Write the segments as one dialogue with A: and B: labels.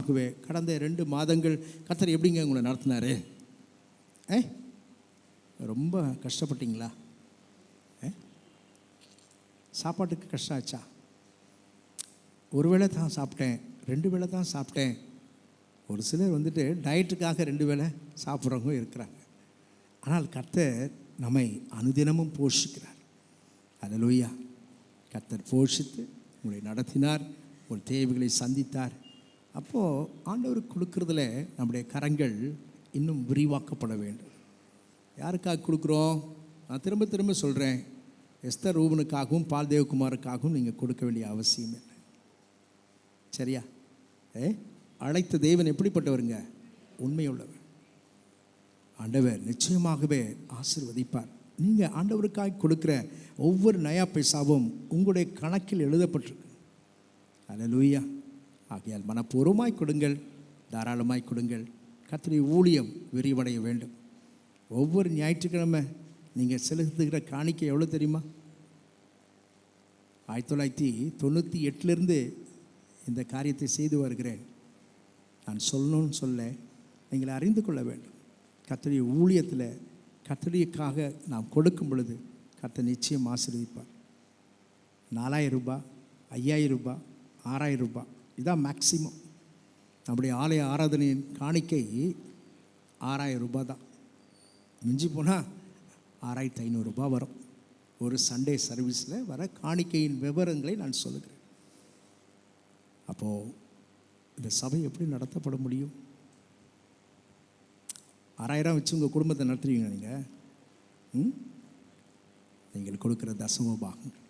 A: நிச்சயமாகவே கடந்த 2 மாதங்கள் கர்த்தர் எப்படிங்க உங்களை நடத்தினாரு? ரொம்ப கஷ்டப்பட்டீங்களா? சாப்பாட்டுக்கு கஷ்டம் ஆச்சா? ஒரு வேளை தான் சாப்பிட்டேன், 2 வேளை தான் சாப்பிட்டேன். ஒரு சிலர் வந்துட்டு டயட்டுக்காக 2 வேளை சாப்பிட்றவங்க இருக்கிறாங்க. ஆனால் கர்த்தர் நம்மை அனுதினமும் போஷிக்கிறார். அல்லேலூயா. கர்த்தர் போஷித்து உங்களை நடத்தினார், உங்கள் தேவைகளை சந்தித்தார். அப்போது ஆண்டவருக்கு கொடுக்கறதுல நம்முடைய கரங்கள் இன்னும் விரிவாக்கப்பட வேண்டும். யாருக்காக கொடுக்குறோம்? நான் திரும்ப திரும்ப சொல்கிறேன், எஸ்தர் ரூபனுக்காகவும் பால் தேவகுமாருக்காகவும் நீங்கள் கொடுக்க வேண்டிய அவசியம் இல்லை. சரியா? அழைத்த தேவன் எப்படிப்பட்டவருங்க? உண்மையுள்ளவர். ஆண்டவர் நிச்சயமாகவே ஆசீர்வதிப்பார். நீங்கள் ஆண்டவருக்காக கொடுக்குற ஒவ்வொரு நயா பைசாவும் உங்களுடைய கணக்கில் எழுதப்பட்டிருக்கு. அல்லேலூயா. ஆகையால் மனப்பூர்வமாய் கொடுங்கள், தாராளமாய் கொடுங்கள். கர்த்தருடைய ஊழியம் விரிவடைய வேண்டும். ஒவ்வொரு ஞாயிற்றுக்கிழமை நீங்கள் செலுத்துகிற காணிக்கை எவ்வளோ தெரியுமா? 1998 இந்த காரியத்தை செய்து வருகிறேன். நான் சொல்லணும்னு சொல்ல நீங்கள் அறிந்து கொள்ள வேண்டும். கர்த்தருடைய ஊழியத்தில் கர்த்தருக்காக நாம் கொடுக்கும் பொழுது கர்த்தர் நிச்சயம் ஆசீர்வதிப்பார். 4000 ரூபாய், 5000 ரூபாய், 6000 ரூபாய், இதுதான் மேக்சிமம். நம்முடைய ஆலய ஆராதனையின் காணிக்கை 6000 ரூபாய் தான். மிஞ்சி போனால் 6500 ரூபாய் வரும். ஒரு சண்டே சர்வீஸில் வர காணிக்கையின் விவரங்களை நான் சொல்லுகிறேன். அப்போது இந்த சபை எப்படி நடத்தப்பட முடியும்? 6000 வச்சு உங்கள் குடும்பத்தை நடத்துறீங்க நீங்கள். நீங்கள் கொடுக்குற தசம பாகங்கள்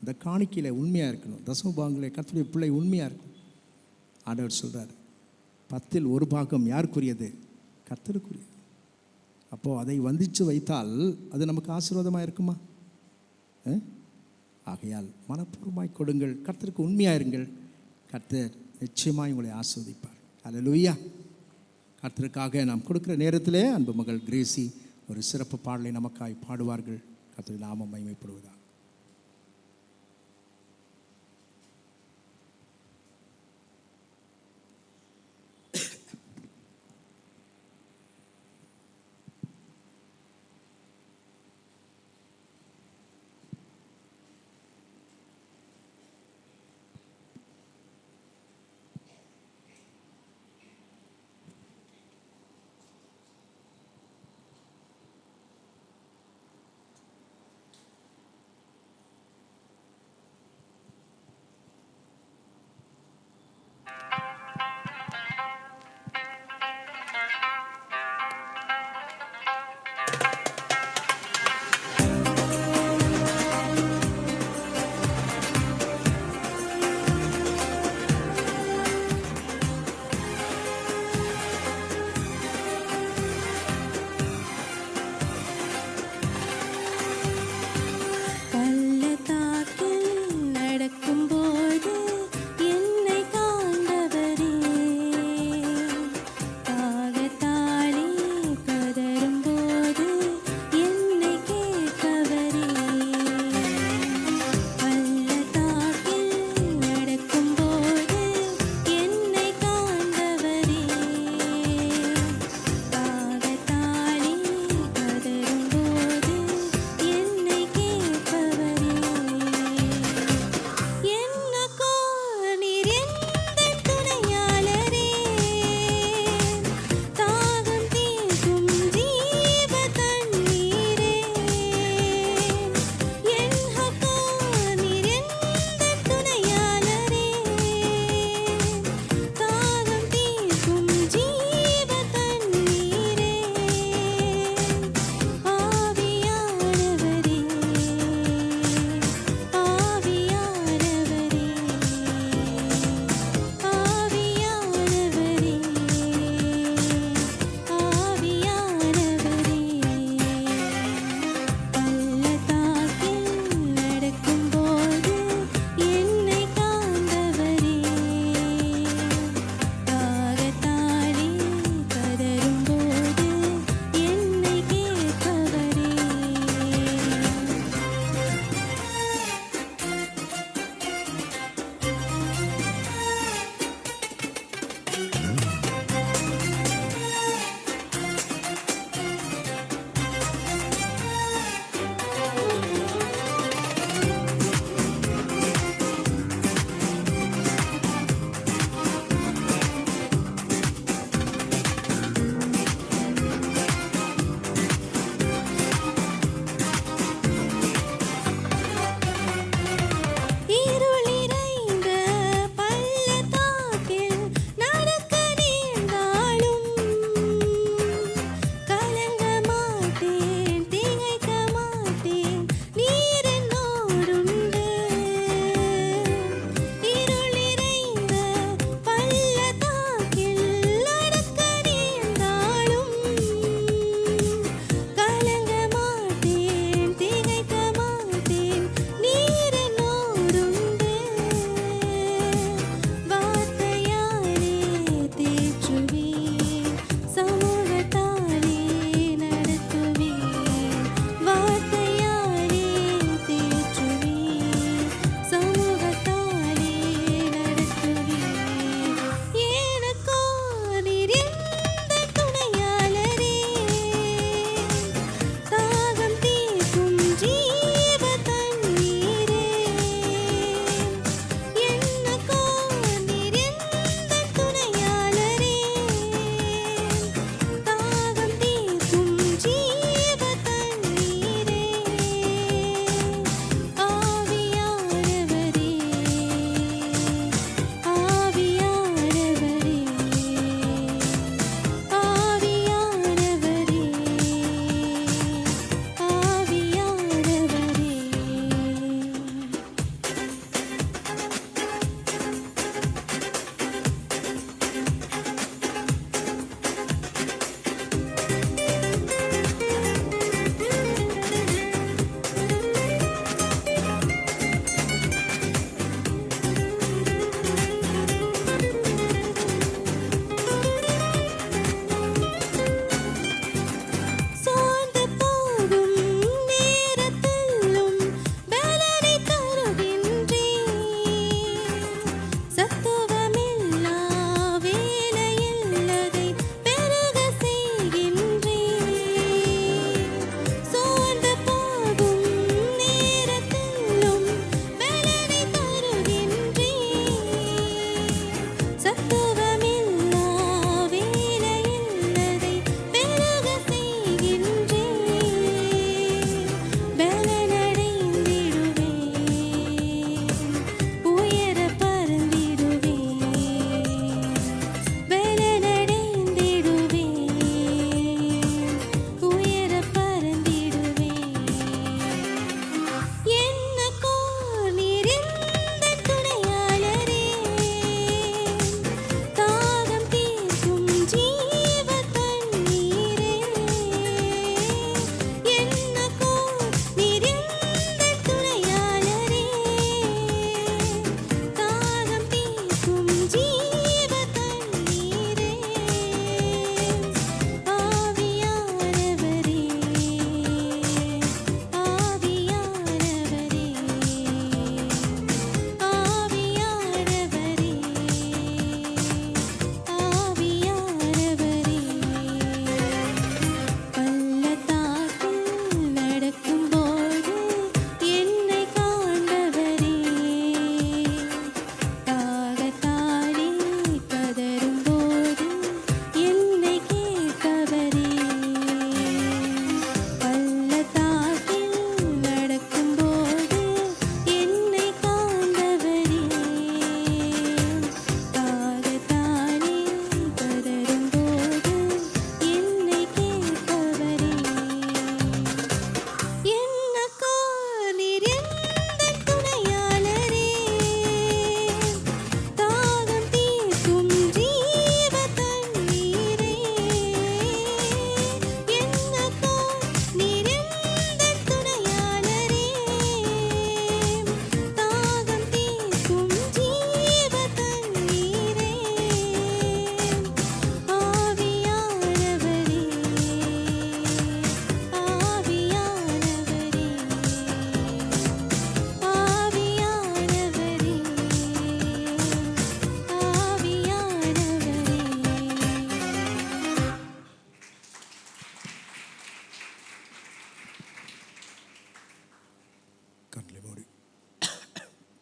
A: இந்த காணிக்கையில் உண்மையாக இருக்கணும். தசம பாகங்களை கர்த்தருடைய பிள்ளை உண்மையாக இருக்கணும். ஆண்டவர் சொல்கிறார், 10ல் 1 பாகம் யாருக்குரியது? கர்த்தருக்குரியது. அப்போது அதை வந்திச்சு வைத்தால் அது நமக்கு ஆசீர்வாதமாக இருக்குமா? ஆகையால் மனப்பூர்வமாய் கொடுங்கள், கர்த்தருக்கு உண்மையாக இருங்கள். கர்த்தர் நிச்சயமாக உங்களை ஆசீர்வதிப்பார். அல்லேலூயா. கர்த்தருக்காக நாம் கொடுக்குற நேரத்திலே அன்பு மகள் கிரேசி ஒரு சிறப்பு பாடலை நமக்காய் பாடுவார்கள். கர்த்தருடைய நாமம் மகிமைப்படுவதாக.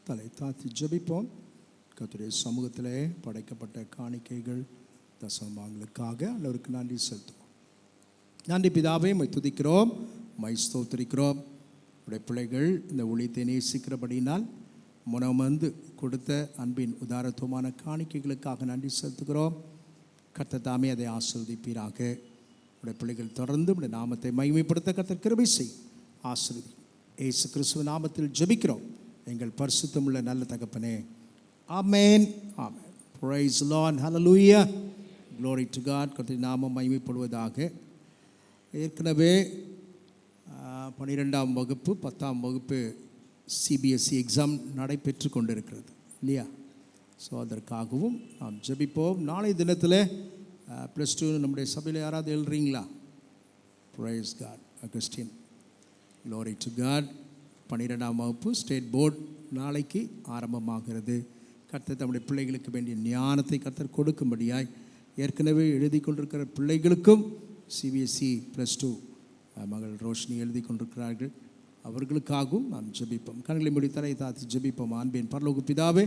A: தலை தாத்தி ஜெபிப்போம். கர்த்தருடைய சமூகத்திலே படைக்கப்பட்ட காணிக்கைகள் தசமங்களுக்காக ஆண்டவருக்கு நன்றி செலுத்துவோம். நன்றி பிதாவே, மை துதிக்கிறோம், மை ஸ்தோத்திரிக்கிறோம். உடைய பிள்ளைகள் இந்த ஊழியத்தை நேசிக்கிறபடினால் முனமந்து கொடுத்த அன்பின் உதாரத்துவமான காணிக்கைகளுக்காக நன்றி செலுத்துகிறோம். கர்த்தர் தாமே அதை ஆசீர்வதிப்பீராக. உடைய பிள்ளைகள் தொடர்ந்து உடைய நாமத்தை மகிமைப்படுத்த கர்த்தர் கிருபை செய். ஆசீர்வதி. இயேசு கிறிஸ்துவ நாமத்தில் ஜெபிக்கிறோம் எங்கள் பரிசுத்தமுள்ள நல்ல தகப்பனே. ஆமென். ஆமென். Praise the Lord. Hallelujah. Glory to God. கர்த்தருடைய நாமம் மகிமைப்படுவதாக. ஏற்கனவே 12ஆம் வகுப்பு 10ஆம் வகுப்பு CBSE எக்ஸாம் நடைபெற்று கொண்டிருக்கிறது இல்லையா? ஸோ அதற்காகவும் நாம் ஜெபிப்போம். நாளை தினத்தில் +2 நம்முடைய சபையில் யாராவது எழுதுறீங்களா? Praise God. Augustine. Glory to God. 12ஆம் வகுப்பு ஸ்டேட் போர்டு நாளைக்கு ஆரம்பமாகிறது. கர்த்தர் தம்முடைய பிள்ளைகளுக்கு வேண்டிய ஞானத்தை கர்த்தர் கொடுக்கும்படியாய் ஏற்கனவே எழுதி கொண்டிருக்கிற பிள்ளைகளுக்கும் CBSE +2 மகள் ரோஷினி எழுதி கொண்டிருக்கிறார்கள். அவர்களுக்காகவும் நாம் ஜெபிப்போம். கண்களை மூடி தலை தாத்தி ஜெபிப்போம். அன்பின் பரலோக பிதாவே,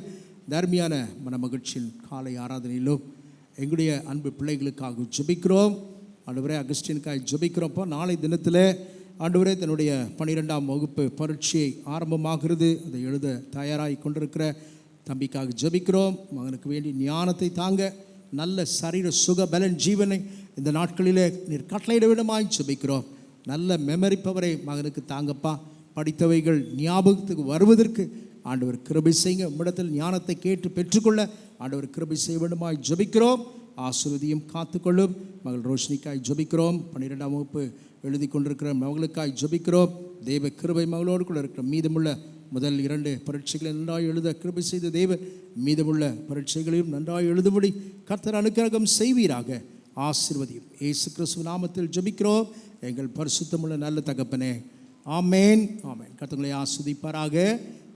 A: தர்மியான மனமகிழ்ச்சியின் காலை ஆராதனையிலும் எங்களுடைய அன்பு பிள்ளைகளுக்காக ஜெபிக்கிறோம். ஆண்டவரே, அகஸ்டினுக்காக ஜெபிக்கிறோம்ப்பா. நாளை தினத்தில் ஆண்டவரே தன்னுடைய 12ஆம் வகுப்பு பரீட்சையை ஆரம்பமாகிறது. அதை எழுத தயாராகி கொண்டிருக்கிற தம்பிக்காக ஜெபிக்கிறோம். மகனுக்கு வேண்டிய ஞானத்தை தாங்க, நல்ல சரீர சுக பலன் ஜீவனை இந்த நாட்களிலே நீர் கட்டளையிட வேண்டுமாய் ஜெபிக்கிறோம். நல்ல மெமரி பவரை மகனுக்கு தாங்கப்பா. படித்தவைகள் ஞாபகத்துக்கு வருவதற்கு ஆண்டவர் கிருபை செய்யுங்க. உம்மிடத்தில் ஞானத்தை கேட்டு பெற்றுக்கொள்ள ஆண்டவர் கிருபை செய்ய வேண்டுமாய் ஜெபிக்கிறோம். ஆசீர்வதியும் காத்துக்கொள்ளும். மகள் ரோஷினிக்காய் ஜெபிக்கிறோம். 12ஆம் வகுப்பு எழுதி கொண்டிருக்கிற மகளுக்காய் ஜெபிக்கிறோம். தெய்வ கிருபை மகளோடு கூட இருக்கிற மீதமுள்ள முதல் 2 பரீட்சைகளை நன்றாய் எழுத கிருபை செய்த தேவன் மீதமுள்ள பரீட்சைகளையும் நன்றாய் எழுதும்படி கர்த்தர் அனுக்கிரகம் செய்வீராக. ஆசீர்வதியும். இயேசு கிறிஸ்துவ நாமத்தில் ஜெபிக்கிறோம் எங்கள் பரிசுத்தமுள்ள நல்ல தகப்பனே. ஆமென். ஆமென். கர்த்தர்களை ஆசீர்வதிப்பாராக.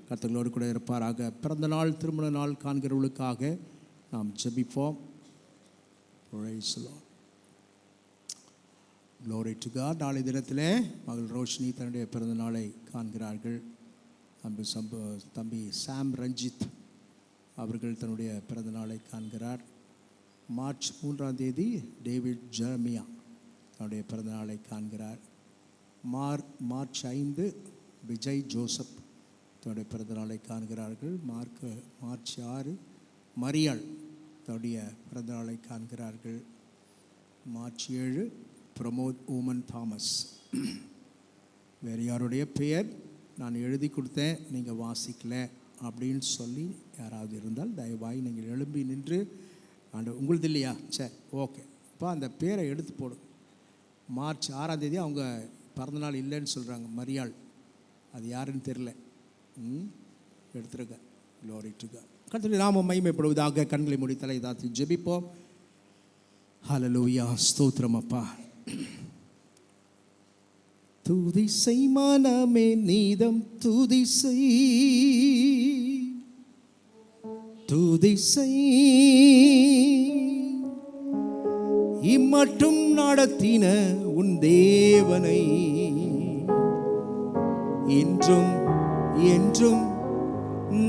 A: கர்த்தர்களோடு கூட இருப்பாராக. பிறந்த நாள் திருமண நாள் காண்கிறவர்களுக்காக நாம் ஜெபிப்போம். Praise the Lord. Glory to God. நாளை தினத்தில் மகள் ரோஷினி தன்னுடைய பிறந்த நாளை காண்கிறார்கள். தம்பி சாம் ரஞ்சித் அவர்கள் தன்னுடைய பிறந்த நாளை காண்கிறார். மார்ச் 3ஆம் தேதி டேவிட் ஜெரமியா தன்னுடைய பிறந்த நாளை காண்கிறார். மார்ச் 5 விஜய் ஜோசப் தன்னுடைய பிறந்த நாளை காண்கிறார்கள். மார்ச் 6 மரியாள் தன்னுடைய பிறந்த நாளை காண்கிறார்கள். March 7 Pramod human Thomas. வேறு யாருடைய பெயர் நான் எழுதி கொடுத்தேன், நீங்கள் வாசிக்கல அப்படின்னு சொல்லி யாராவது இருந்தால் தயவாய் நீங்கள் எழும்பி நின்று உங்களுது இல்லையா? சரி, ஓகே. அப்போ அந்த பேரை எடுத்து போடும். மார்ச் 6ஆம் தேதி அவங்க பிறந்தநாள் இல்லைன்னு சொல்கிறாங்க, மரியாள். அது யாருன்னு தெரில. எடுத்துருங்க. Glory to God. கர்த்தருடைய நாமம் மகிமைப்படுவதாக. கண்களை மூடி தலை தாழ்த்தி ஜெபிப்போம். ஹல்லேலூயா. ஸ்தோத்திரம் அப்பா. துதி செய் மனமே நீதம் துதி செய், துதி செய். இம்மட்டும் நடத்தின உன் தேவனை என்றும் என்றும்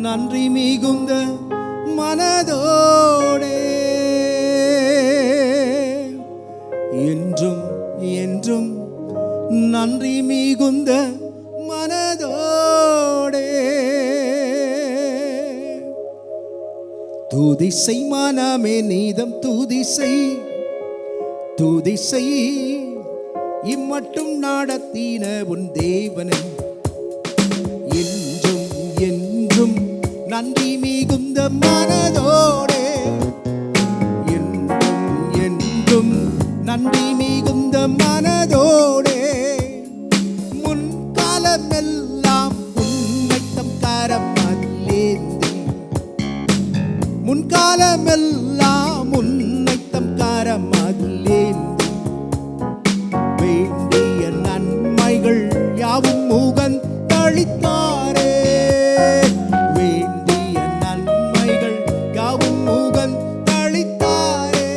A: நன்றி மிகுந்த மனதோடே, என்றும் என்றும் நன்றி மிகுந்த மனதோடே. துதி செய் மனமே நீதம் துதி செய், துதி செய். இம்மட்டும் நடத்தின உன் தேவனை என்றும் என்றும் நன்றி மிகுந்த மனதோடே, என்றும் என்றும் நன்றி மிகுந்த மனதோடே. முன்காலமெல்லாம் உன்னை தம் கரமல்லேந்தி, முன்காலமெல்லாம் உன்னை தம் கரமல்லேந்தி, வேண்டிய நன்மைகள் யாவும் முகந்தளித்தாரே, வேண்டிய நன்மைகள் யாவும் முகந்தளித்தாரே.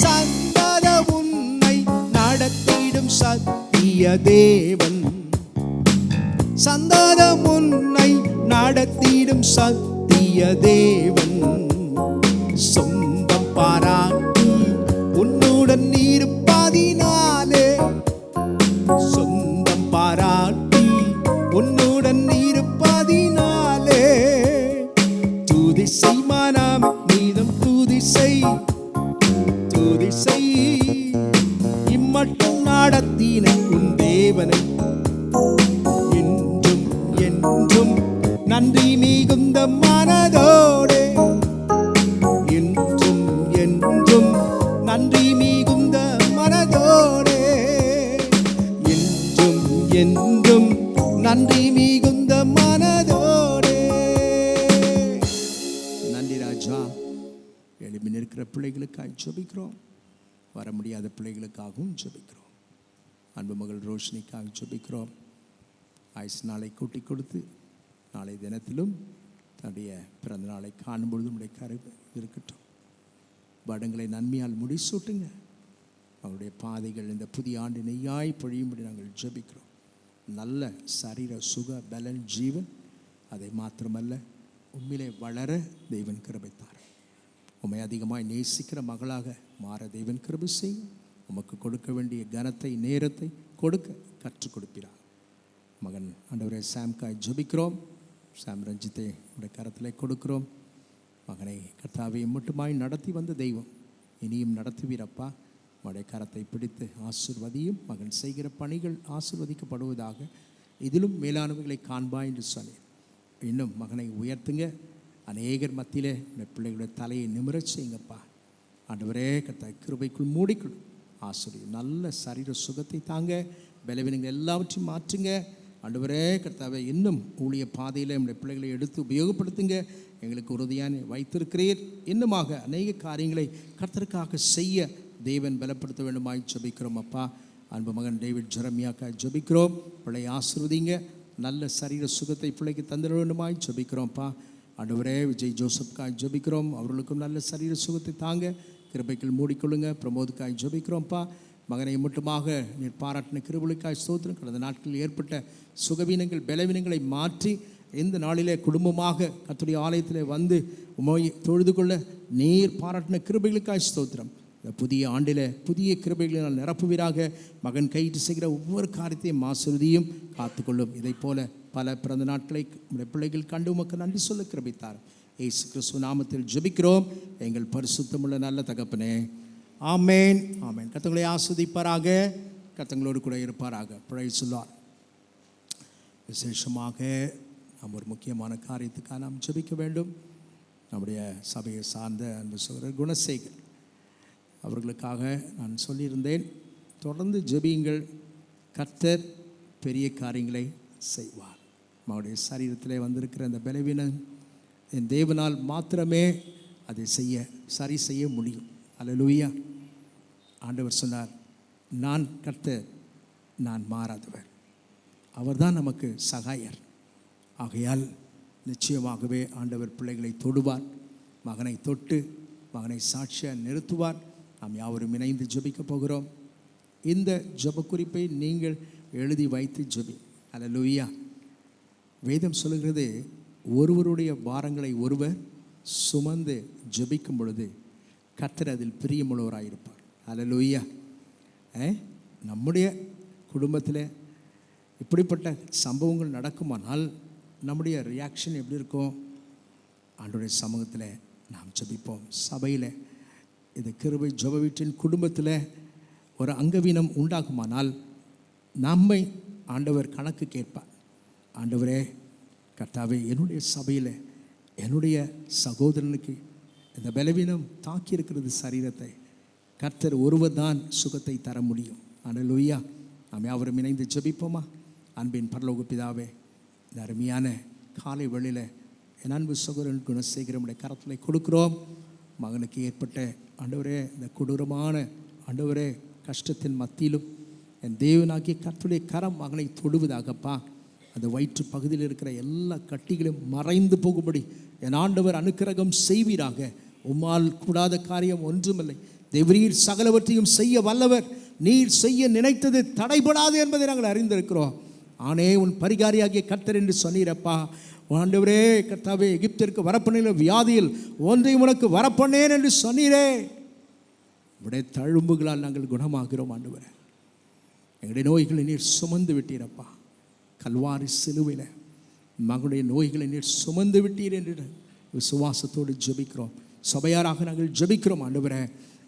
A: சந்தத உன்னை நடத்திடும் சத்திய தேவன், சந்ததம் உன்னை நடத்தி சத்திய தேவன் சொந்தம் பாராட்டி உன்னுடன் இருப்பதினாலே, சொந்தம் பாராட்டி உன்னுடன் இருப்பதினாலே, துதி செய் மனம் நீதம் துதி செய், துதி செய். இம்மட்டும் நடத்தின உன் தேவனை என்றும் என்றும் நன்றி மிகுந்த மனதோடு, என்றும் என்றும் நன்றி மிகுந்த மனதோடு, என்றும் என்றும் நன்றி மிகுந்த மனதோடு. நன்றி ராஜா. எழுப்பி நிற்கிற பிள்ளைகளுக்காக ஜெபிக்கிறோம், வர முடியாத பிள்ளைகளுக்காகவும் ஜெபிக்கிறோம். அன்பு மகள் ரோஷினிக்காக ஜெபிக்கிறோம். ஆயுசு நாளை கூட்டி கொடுத்து நாளை தினத்திலும் தன்னுடைய பிறந்த நாளை காணும் பொழுது நம்முடைய கரை இருக்கட்டும். படங்களை நன்மையால் முடிசூட்டுங்க. அவருடைய பாதைகள் இந்த புதிய ஆண்டு நெய்யாய் பொழியும்படி நாங்கள் ஜெபிக்கிறோம். நல்ல சரீர சுக பலன் ஜீவன், அதை மாத்திரமல்ல உண்மையிலே வளர தெய்வன் கிருபைத்தார். உம்மை அதிகமாய் நேசிக்கிற மகளாக மாற தெய்வன் கிருபை செய்யும். உமக்கு கொடுக்க வேண்டிய கனத்தை நேரத்தை கொடுக்க கற்றுக் கொடுக்கிறார். மகன் ஆண்டவரே சாம்காய் ஜெபிக்கிறோம். சாம் ரஞ்சித்தை உடைய கரத்தில் கொடுக்கிறோம். மகனை கர்த்தாவை மட்டுமாய் நடத்தி வந்த தெய்வம் இனியும் நடத்துவீரப்பா. உடைய கரத்தை பிடித்து ஆசீர்வதியும். மகன் செய்கிற பணிகள் ஆசீர்வதிக்கப்படுவதாக, இதிலும் மேலானவைகளை காண்பா என்று சொன்னேன். இன்னும் மகனை உயர்த்துங்க. அநேகர் மத்தியிலே இந்த பிள்ளைகளுடைய தலையை நிமிரச் செய்யுங்கப்பா. ஆண்டவரே கர்த்தாவை கிருபைக்குள் மூடிக்கொள்ளும். ஆசிரியர் நல்ல சரீர சுகத்தை தாங்க, பலவீனங்கள் எல்லாவற்றையும் மாற்றுங்க. ஆண்டவரே கர்த்தாவை இன்னும் ஊழிய பாதையில் நம்முடைய பிள்ளைகளை எடுத்து உபயோகப்படுத்துங்க. எங்களுக்கு உறுதியான வைத்திருக்கிறீர். இன்னுமாக அநேக காரியங்களை கர்த்தருக்காக செய்ய தேவன் பலப்படுத்த வேண்டுமாய் ஜெபிக்கிறோம் அப்பா. அன்பு மகன் டேவிட் ஜெரமியாக்காக ஜெபிக்கிறோம். பிள்ளை ஆசீர்வதிங்க. நல்ல சரீர சுகத்தை பிள்ளைக்கு தந்திட வேண்டுமாய் ஜெபிக்கிறோம்ப்பா. ஆண்டவரே விஜய் ஜோசப்காய் ஜெபிக்கிறோம். அவர்களுக்கும் நல்ல சரீர சுகத்தை தாங்க, கிருபைகள் மூடிக்கொள்ளுங்க. பிரமோதுக்காய் ஜெபிக்கிறோம்ப்பா. மகனை மட்டுமாக நீர் பாராட்டின கிருபைகளுக்காய் ஸ்தோத்திரம். கடந்த நாட்களில் ஏற்பட்ட சுகவீனங்கள் பலவீனங்களை மாற்றி இந்த நாளிலே குடும்பமாக கர்த்தருடைய ஆலயத்தில் வந்து உம்மை தொழுது கொள்ள நீர் பாராட்டின கிருபைகளுக்காய் ஸ்தோத்திரம். இந்த புதிய ஆண்டில் புதிய கிருபைகளினால் நிரப்புவீராக. மகன் கையிட்டு செய்கிற ஒவ்வொரு காரியத்தையும் ஆசீர்வதியும் காத்துக்கொள்ளும். இதை போல பல பிறந்த நாட்களை நம்முடைய பிள்ளைகள் கண்டு உமக்கு நன்றி சொல்ல கிருபைத்தார். இயேசு கிறிஸ்து நாமத்தில் ஜெபிக்கிறோம் எங்கள் பரிசுத்தமுள்ள நல்ல தகப்பனே. ஆமேன் ஆமேன். கர்த்தர்களை ஆஸ்வதிப்பாராக, கர்த்தங்களோடு கூட இருப்பாராக. Price the Lord. விசேஷமாக நாம் ஒரு முக்கியமான காரியத்துக்காக நாம் ஜெபிக்க வேண்டும். நம்முடைய சபையை சார்ந்த அன்பு சகோதரர் குணசேகர் அவர்களுக்காக நான் சொல்லியிருந்தேன், தொடர்ந்து ஜெபியுங்கள், கர்த்தர் பெரிய காரியங்களை செய்வார். அவருடைய சரீரத்திலே வந்திருக்கிற அந்த பலவீனம் என் தேவனால் மாத்திரமே அதை சரி செய்ய முடியும். அல்லேலூயா. ஆண்டவர் சொன்னார், நான் கர்த்தர், நான் மாறாதவர். அவர்தான் நமக்கு சகாயர். ஆகையால் நிச்சயமாகவே ஆண்டவர் பிள்ளைகளை தொடுவார். மகனை தொட்டு மகனை சாட்சியாக நிறுத்துவார். நாம் யாவரும் இணைந்து ஜெபிக்க போகிறோம். இந்த ஜெப குறிப்பை நீங்கள் எழுதி வைத்து ஜெபி. அல்லேலூயா. வேதம் சொல்லுகிறது, ஒருவருடைய பாரங்களை ஒருவர் சுமந்து ஜெபிக்கும் பொழுது கர்த்தர் அதில் பிரியமுள்ளவராயிருப்பார். அல்லேலூயா. நம்முடைய குடும்பத்தில் இப்படிப்பட்ட சம்பவங்கள் நடக்குமானால் நம்முடைய ரியாக்ஷன் எப்படி இருக்கும்? ஆண்டவருடைய சமூகத்தில் நாம் ஜெபிப்போம். சபையில் இந்த கிருபை ஜெப வீட்டின் குடும்பத்தில் ஒரு அங்கவீனம் உண்டாகுமானால் நம்மை ஆண்டவர் கணக்கு கேட்பார். ஆண்டவரே கர்த்தாவே, என்னுடைய சபையில் என்னுடைய சகோதரனுக்கு இந்த பலவீனம் தாக்கி இருக்கிறது சரீரத்தை, கர்த்தர் ஒருவர் தான் சுகத்தை தர முடியும். அல்லேலூயா. நாம் யாவரும் இணைந்து ஜெபிப்போமா? அன்பின் பரலோக பிதாவே, இந்த அருமையான காலை வேளையில் என் அன்பு சகோதரன் குணசேகரனுடைய கரத்தில் கொடுக்கிறோம். மகனுக்கு ஏற்பட்ட ஆண்டவரே இந்த கொடூரமான ஆண்டவரே கஷ்டத்தின் மத்தியிலும் என் தேவனாகிய கர்த்தருடைய கரம் மகனை தொடுவதாகப்பா. அந்த வயிற்று பகுதியில் இருக்கிற எல்லா கட்டிகளும் மறைந்து போகும்படி என் ஆண்டவர் அனுக்கிரகம் செய்வீராக. உம்மால் கூடாத காரியம் ஒன்றுமில்லை. தேவரீர் சகலவற்றையும் செய்ய வல்லவர். நீர் செய்ய நினைத்தது தடைபடாது என்பதை நாங்கள் அறிந்திருக்கிறோம். ஆனே உன் பரிகாரியாகிய கர்த்தர் என்று சொன்னீரப்பா. ஆண்டவரே கர்த்தாவே, எகிப்திற்கு வரப்பண்ணின வியாதியில் ஒன்றையும் உனக்கு வரப்பண்ணேன் என்று சொன்னீரே. உடைய தழும்புகளால் நாங்கள் குணமாகிறோம் ஆண்டவரே. எங்களுடைய நோய்களை நீர் சுமந்து விட்டீரப்பா. கல்வாரி சிலுவையில் மகளுடைய நோய்களை நீர் சுமந்து விட்டீர் என்று விசுவாசத்தோடு ஜெபிக்கிறோம். சபையாராக நாங்கள் ஜெபிக்கிறோம் ஆண்டவரே.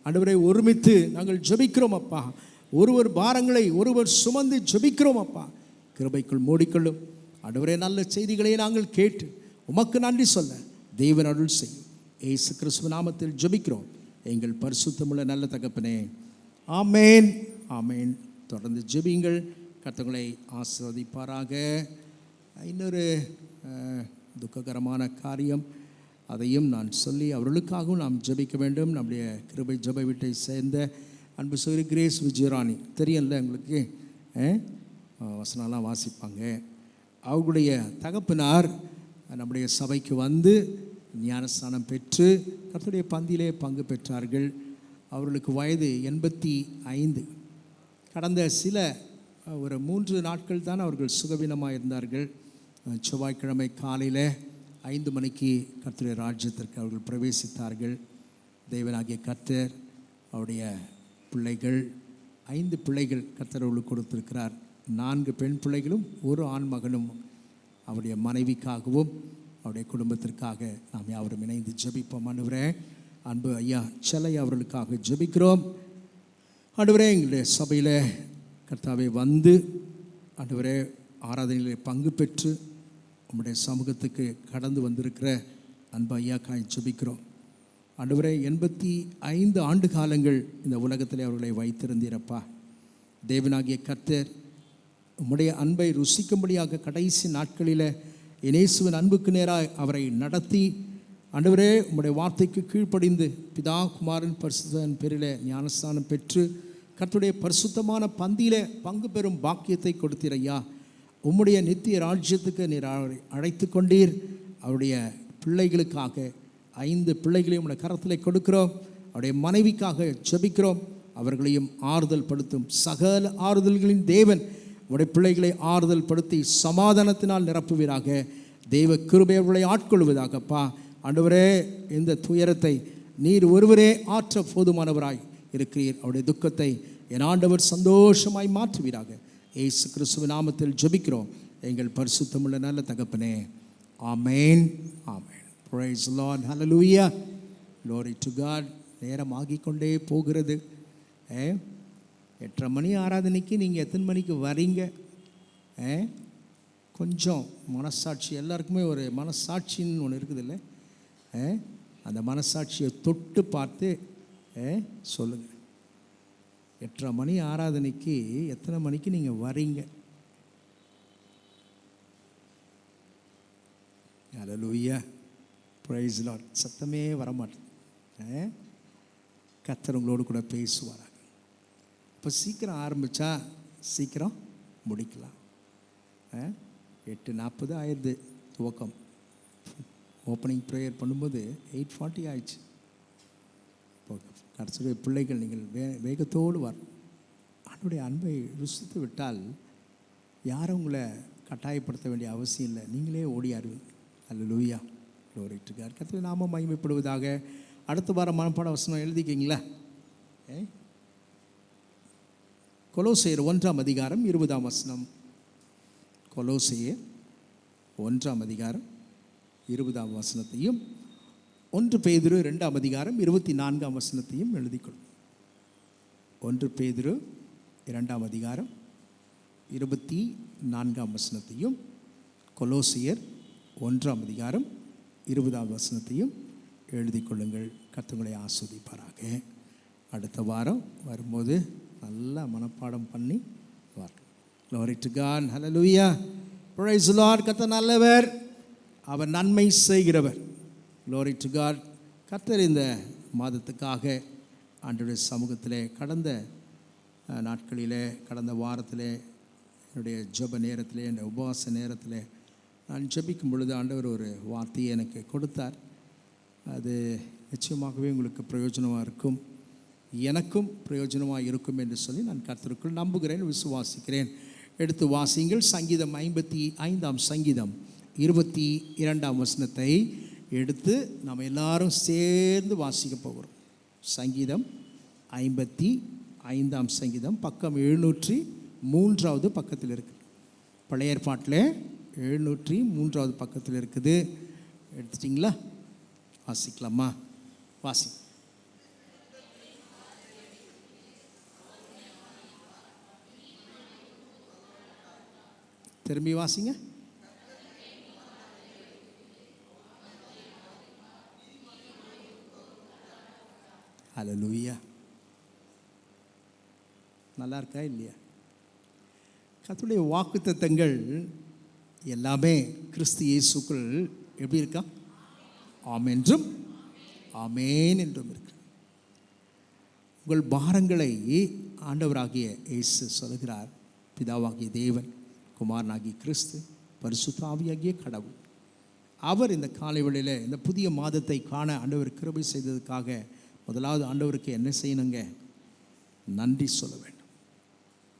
A: ஆண்டவரே, ஒருமித்து நாங்கள் ஜெபிக்கிறோம் அப்பா. ஒருவர் பாரங்களை ஒருவர் சுமந்து ஜெபிக்கிறோம் அப்பா. கிருபைக்குள் மூடிக்கொள்ளும் ஆண்டவரே. நல்ல செய்திகளை நாங்கள் கேட்டு உமக்கு நன்றி சொல்ல தேவன் அருள் செய்யும். இயேசு கிறிஸ்துவ நாமத்தில் ஜெபிக்கிறோம் எங்கள் பரிசுத்தமுள்ள நல்ல தகப்பனே. ஆமேன், ஆமேன். தொடர்ந்து ஜெபிங்கள். கர்த்தர்களை ஆசீர்வதிப்பாராக. இன்னொரு துக்ககரமான காரியம், அதையும் நான் சொல்லி அவர்களுக்காகவும் நாம் ஜெபிக்க வேண்டும். நம்முடைய கிருபை ஜெப வீட்டை சேர்ந்த அன்பு சகோதரி கிரேஸ் விஜயராணி, தெரியல உங்களுக்கு, வசனம்லாம் வாசிப்பாங்க. அவர்களுடைய தகப்பனார் நம்முடைய சபைக்கு வந்து ஞானஸ்தானம் பெற்று கர்த்தருடைய பந்தியிலே பங்கு பெற்றார்கள். அவர்களுக்கு வயது 85. கடந்த ஒரு 3 நாட்கள் தான் அவர்கள் சுகவீனமாக இருந்தார்கள். செவ்வாய்க்கிழமை காலையில் 5 மணிக்கு கர்த்தருடைய ராஜ்யத்திற்கு அவர்கள் பிரவேசித்தார்கள். தேவனாகிய கர்த்தர் அவருடைய பிள்ளைகள் 5 பிள்ளைகள் கர்த்தர் அவர்களுக்கு கொடுத்திருக்கிறார். 4 பெண் பிள்ளைகளும் 1 ஆண் மகனும். அவருடைய மனைவிக்காகவும் அவருடைய குடும்பத்திற்காக நாம் யாவரும் இணைந்து ஜெபிப்போம். ஆண்டவரே, அன்பு ஐயா செல்லை அவர்களுக்காக ஜெபிக்கிறோம். ஆண்டவரே, எங்களுடைய சபையில் கர்த்தாவே வந்து ஆண்டவரே ஆராதனையில் பங்கு பெற்று உம்முடைய சமூகத்துக்கு கடந்து வந்திருக்கிற அன்பு ஐயாக்காய் ஜெபிக்கிறோம். ஆண்டவரே, 85 ஆண்டு காலங்கள் இந்த உலகத்தில் அவர்களை வைத்திருந்தீரப்பா. தேவனாகிய கர்த்தர் உம்முடைய அன்பை ருசிக்கும்படியாக கடைசி நாட்களில் இயேசுவின் அன்புக்கு நேராக அவரை நடத்தி ஆண்டவரே உம்முடைய வார்த்தைக்கு கீழ்ப்படிந்து பிதா குமாரன் பரிசுத்தன் பேரில் ஞானஸ்தானம் பெற்று கர்த்தருடைய பரிசுத்தமான பந்தியில் பங்கு பெறும் பாக்கியத்தை கொடுத்தீர் ஐயா. உம்முடைய நித்திய ராஜ்யத்துக்கு நீர் அழைத்து கொண்டீர். அவருடைய பிள்ளைகளுக்காக 5 பிள்ளைகளையும் உடைய கரத்தில் கொடுக்கிறோம். அவருடைய மனைவிக்காக ஜெபிக்கிறோம். அவர்களையும் ஆறுதல் படுத்தும் சகல ஆறுதல்களின் தேவன் உடைய பிள்ளைகளை ஆறுதல் படுத்தி சமாதானத்தினால் நிரப்புவீராக. தெய்வ கிருபை அவர்களை ஆட்கொள்வதாகப்பா. ஆண்டவரே, இந்த துயரத்தை நீர் ஒருவரே ஆற்ற போதுமானவராய் இருக்கிறீர். அவருடைய துக்கத்தை என் ஆண்டவர் சந்தோஷமாய் மாற்றுவீராக. இயேசு கிறிஸ்துவின் நாமத்தில் ஜெபிக்கிறோம் எங்கள் பரிசுத்தமுள்ள நல்ல தகப்பனே. ஆமேன், ஆமேன். Praise the Lord. Hallelujah. Glory to God. நேரம் ஆகிக்கொண்டே போகிறது. 8:30 மணி ஆராதனைக்கு நீங்கள் எத்தனை மணிக்கு வரீங்க? கொஞ்சம் மனசாட்சி, எல்லாருக்குமே ஒரு மனசாட்சின்னு ஒன்று இருக்குது இல்லை? அந்த மனசாட்சியை தொட்டு பார்த்து சொல்லுங்கள். 8:30 மணி ஆராதனைக்கு எத்தனை மணிக்கு நீங்கள் வரீங்க? ஹல்லேலூயா. Praise the lord. சத்தமே வரமாட்டேன். கர்த்தர் உங்களோடு கூட பேசுவார். இப்போ சீக்கிரம் ஆரம்பித்தா சீக்கிரம் முடிக்கலாம். 8:40 ஆயிடுது துவக்கம். ஓப்பனிங் ப்ரேயர் பண்ணும்போது 8:40 ஆயிடுச்சு. இப்போ கர்த்தருடைய பிள்ளைகள் நீங்கள் வேகத்தோடு வரணும். அவனுடைய அன்பை ருசித்து விட்டால் யாரும் உங்களை கட்டாயப்படுத்த வேண்டிய அவசியம் இல்லை. நீங்களே ஓடியாருவீங்க. அல்லேலூயா. Glory to God. கர்த்தருடைய நாமம் மகிமைப்படுவதாக. அடுத்த வாரம் மனப்பாட வசனம் எழுதிக்கிங்களா? கொலோசையர் 1ஆம் அதிகாரம் 20ஆம் வசனம். கொலோசையர் 1ஆம் அதிகாரம் 20ஆம் வசனத்தையும் 1 பேதுரு 2ஆம் அதிகாரம் 24ஆம் வசனத்தையும் எழுதிக்கொள்ளும். 1 பேதுரு 2ஆம் அதிகாரம் 24ஆம் வசனத்தையும் கொலோசியர் 1ஆம் அதிகாரம் 20ஆம் வசனத்தையும் எழுதி கொள்ளுங்கள். கர்த்தரை ஆசீர்வதிப்பாராக. அடுத்த வாரம் வரும்போது நல்லா மனப்பாடம் பண்ணி வரணும். Glory to God. Hallelujah. Praise the Lord. கர்த்தர் நல்லவர், அவர் நன்மை செய்கிறவர். Glory to God. கர்த்தர் இந்த மாதத்துக்காக ஆண்டவருடைய சமூகத்திலே கடந்த நாட்களிலே, கடந்த வாரத்திலே, என்னுடைய ஜெப நேரத்திலே, என்னுடைய உபவாச நேரத்திலே நான் ஜெபிக்கும் பொழுது ஆண்டவர் ஒரு வார்த்தையை எனக்கு கொடுத்தார். அது நிச்சயமாகவே உங்களுக்கு பிரயோஜனமாக இருக்கும், எனக்கும் பிரயோஜனமாக இருக்கும் என்று சொல்லி நான் கர்த்தருக்குள் நம்புகிறேன், விசுவாசிக்கிறேன். எடுத்து வாசியுங்கள். சங்கீதம் 55ஆம் சங்கீதம் 22ஆம் வசனத்தை எடுத்து நாம் எல்லாரும் சேர்ந்து வாசிக்க போகிறோம். சங்கீதம் 55ஆம் சங்கீதம் பக்கம் 703வது பக்கத்தில் இருக்குது. பழைய ஏற்பாட்டில் 703வது பக்கத்தில் இருக்குது. எடுத்துட்டிங்களா? வாசிக்கலாமா? வாசி. திரும்பி வாசிங்க. ஹல்லேலூயா. நல்லா இருக்கா இல்லையா? கர்த்தருடைய வாக்குத்தத்தங்கள் எல்லாமே கிறிஸ்து இயேசுக்குள் எப்படி இருக்கா? ஆமென் என்றும் ஆமென் என்றும் இருக்கு. உங்கள் பாரங்களை ஆண்டவராகிய இயேசு சொல்கிறார். பிதாவாகிய தேவன், குமாரனாகிய கிறிஸ்து, பரிசுத்த ஆவியாகிய கடவுள், அவர் இந்த காலை வேளையில் இந்த புதிய மாதத்தை காண ஆண்டவர் கிருபை செய்ததுக்காக முதலாவது ஆண்டவருக்கு என்ன செய்யணுங்க? நன்றி சொல்ல வேண்டும்.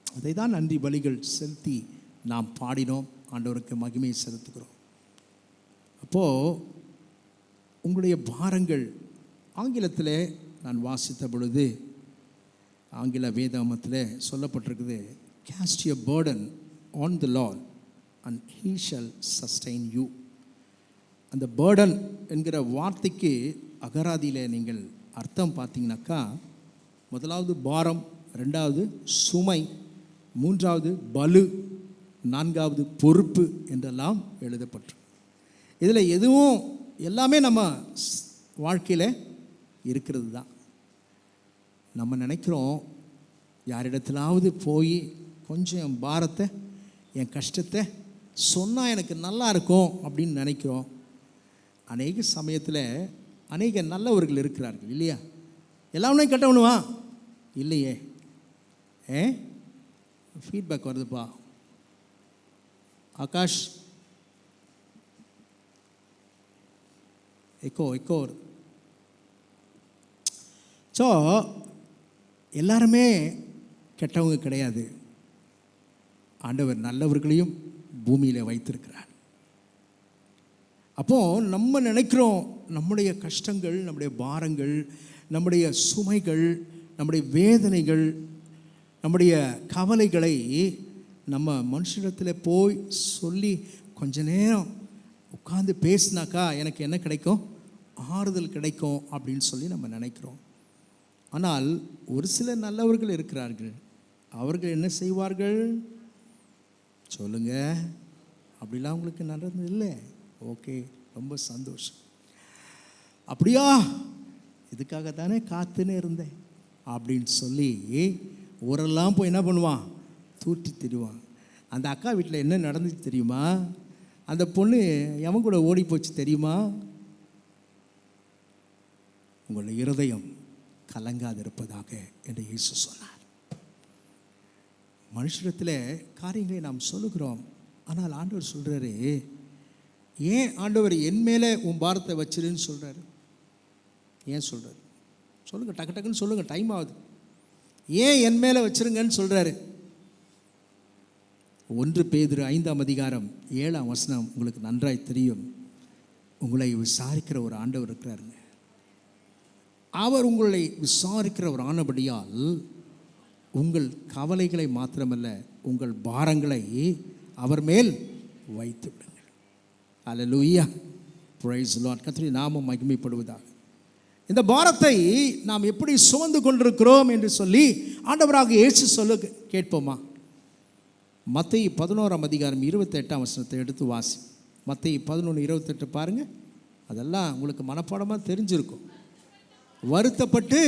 A: அதை தான் நன்றி பலிகள் செலுத்தி நாம் பாடினோம், ஆண்டவருக்கு மகிமையை செலுத்துகிறோம். அப்போது உங்களுடைய பாரங்கள், ஆங்கிலத்தில் நான் வாசித்த பொழுது ஆங்கில வேதாகமத்தில் சொல்லப்பட்டிருக்குது, cast your burden on the Lord and he shall sustain you. அந்த burden என்கிற வார்த்தைக்கு அகராதியில் நீங்கள் அர்த்தம் பார்த்தீங்கன்னாக்கா, முதலாவது பாரம், ரெண்டாவது சுமை, மூன்றாவது பலு, நான்காவது பொறுப்பு என்றெல்லாம் எழுதப்பட்டு, இதில் எதுவும் எல்லாமே நம்ம வாழ்க்கையில் இருக்கிறது தான். நம்ம நினைக்கிறோம் யாரிடத்திலாவது போய் கொஞ்சம் என் பாரத்தை, என் கஷ்டத்தை சொன்னால் எனக்கு நல்லா இருக்கும் அப்படின்னு நினைக்கிறோம். அநேக சமயத்தில் அநேக நல்லவர்கள் இருக்கிறார்கள் இல்லையா? எல்லாமே கெட்டவனுவா இல்லையே. ஃபீட்பேக் வருதுப்பா ஆகாஷ், எக்கோ வருது. ஸோ எல்லாருமே கெட்டவங்க கிடையாது. ஆண்டவர் நல்லவர்களையும் பூமியில் வைத்திருக்கிறார். அப்போது நம்ம நினைக்கிறோம் நம்முடைய கஷ்டங்கள், நம்முடைய பாரங்கள், நம்முடைய சுமைகள், நம்முடைய வேதனைகள், நம்முடைய கவலைகளை நம்ம மனுஷனிடத்தில் போய் சொல்லி கொஞ்ச நேரம் உட்கார்ந்து பேசினாக்கா எனக்கு என்ன கிடைக்கும்? ஆறுதல் கிடைக்கும் அப்படின்னு சொல்லி நம்ம நினைக்கிறோம். ஆனால் ஒரு சில நல்லவர்கள் இருக்கிறார்கள். அவர்கள் என்ன செய்வார்கள் சொல்லுங்க? அப்படிலாம் உங்களுக்கு நடந்தது இல்லை? ஓகே, ரொம்ப சந்தோஷம். அப்படியா, இதுக்காக தானே காத்துன்னு இருந்தேன் அப்படின்னு சொல்லி ஊரெல்லாம் போய் என்ன பண்ணுவான்? தூட்டி திரிவான். அந்த அக்கா வீட்டில் என்ன நடந்துச்சு தெரியுமா? அந்த பொண்ணு எவன் கூட ஓடி போச்சு தெரியுமா? உங்களுடைய இருதயம் கலங்காதிருப்பதாக என்று இயேசு சொன்னார். மனுஷத்தில் காரியங்களை நாம் சொல்லுகிறோம், ஆனால் ஆண்டவர் சொல்கிறாரு, ஏன் ஆண்டவர் என் மேலே உன் பாரத்தை வச்சிருன்னு சொல்கிறாரு? ஏன் சொல்கிறாரு? சொல்லுங்கள், டக்கு டக்குன்னு சொல்லுங்கள், டைம் ஆகுது. ஏன் என் மேலே வச்சிருங்கன்னு சொல்கிறாரு? 1 பேதுரு 5ஆம் அதிகாரம் 7ஆம் வசனம் உங்களுக்கு நன்றாய் தெரியும். உங்களை விசாரிக்கிற ஒரு ஆண்டவர் இருக்கிறாருங்க. அவர் உங்களை விசாரிக்கிற ஒரு ஆனபடியால் உங்கள் கவலைகளை மாத்திரமல்ல, உங்கள் பாரங்களை அவர் மேல் வைத்து விடுங்கள். அல்லேலூயா, பிரைஸ் தி லார்ட். கர்த்தருடைய நாமம் மகிமைப்படுவதாக. இந்த பாரத்தை நாம் எப்படி சுமந்து கொண்டிருக்கிறோம் என்று சொல்லி ஆண்டவராக இயேசு சொல்ல கேட்போமா? மத்தேயு 11ஆம் அதிகாரம் 28ஆம் வசனத்தை எடுத்து வாசி. மத்தேயு 11:28 பாருங்கள். அதெல்லாம் உங்களுக்கு மனப்பாடமாக தெரிஞ்சிருக்கும். வருத்தப்பட்டு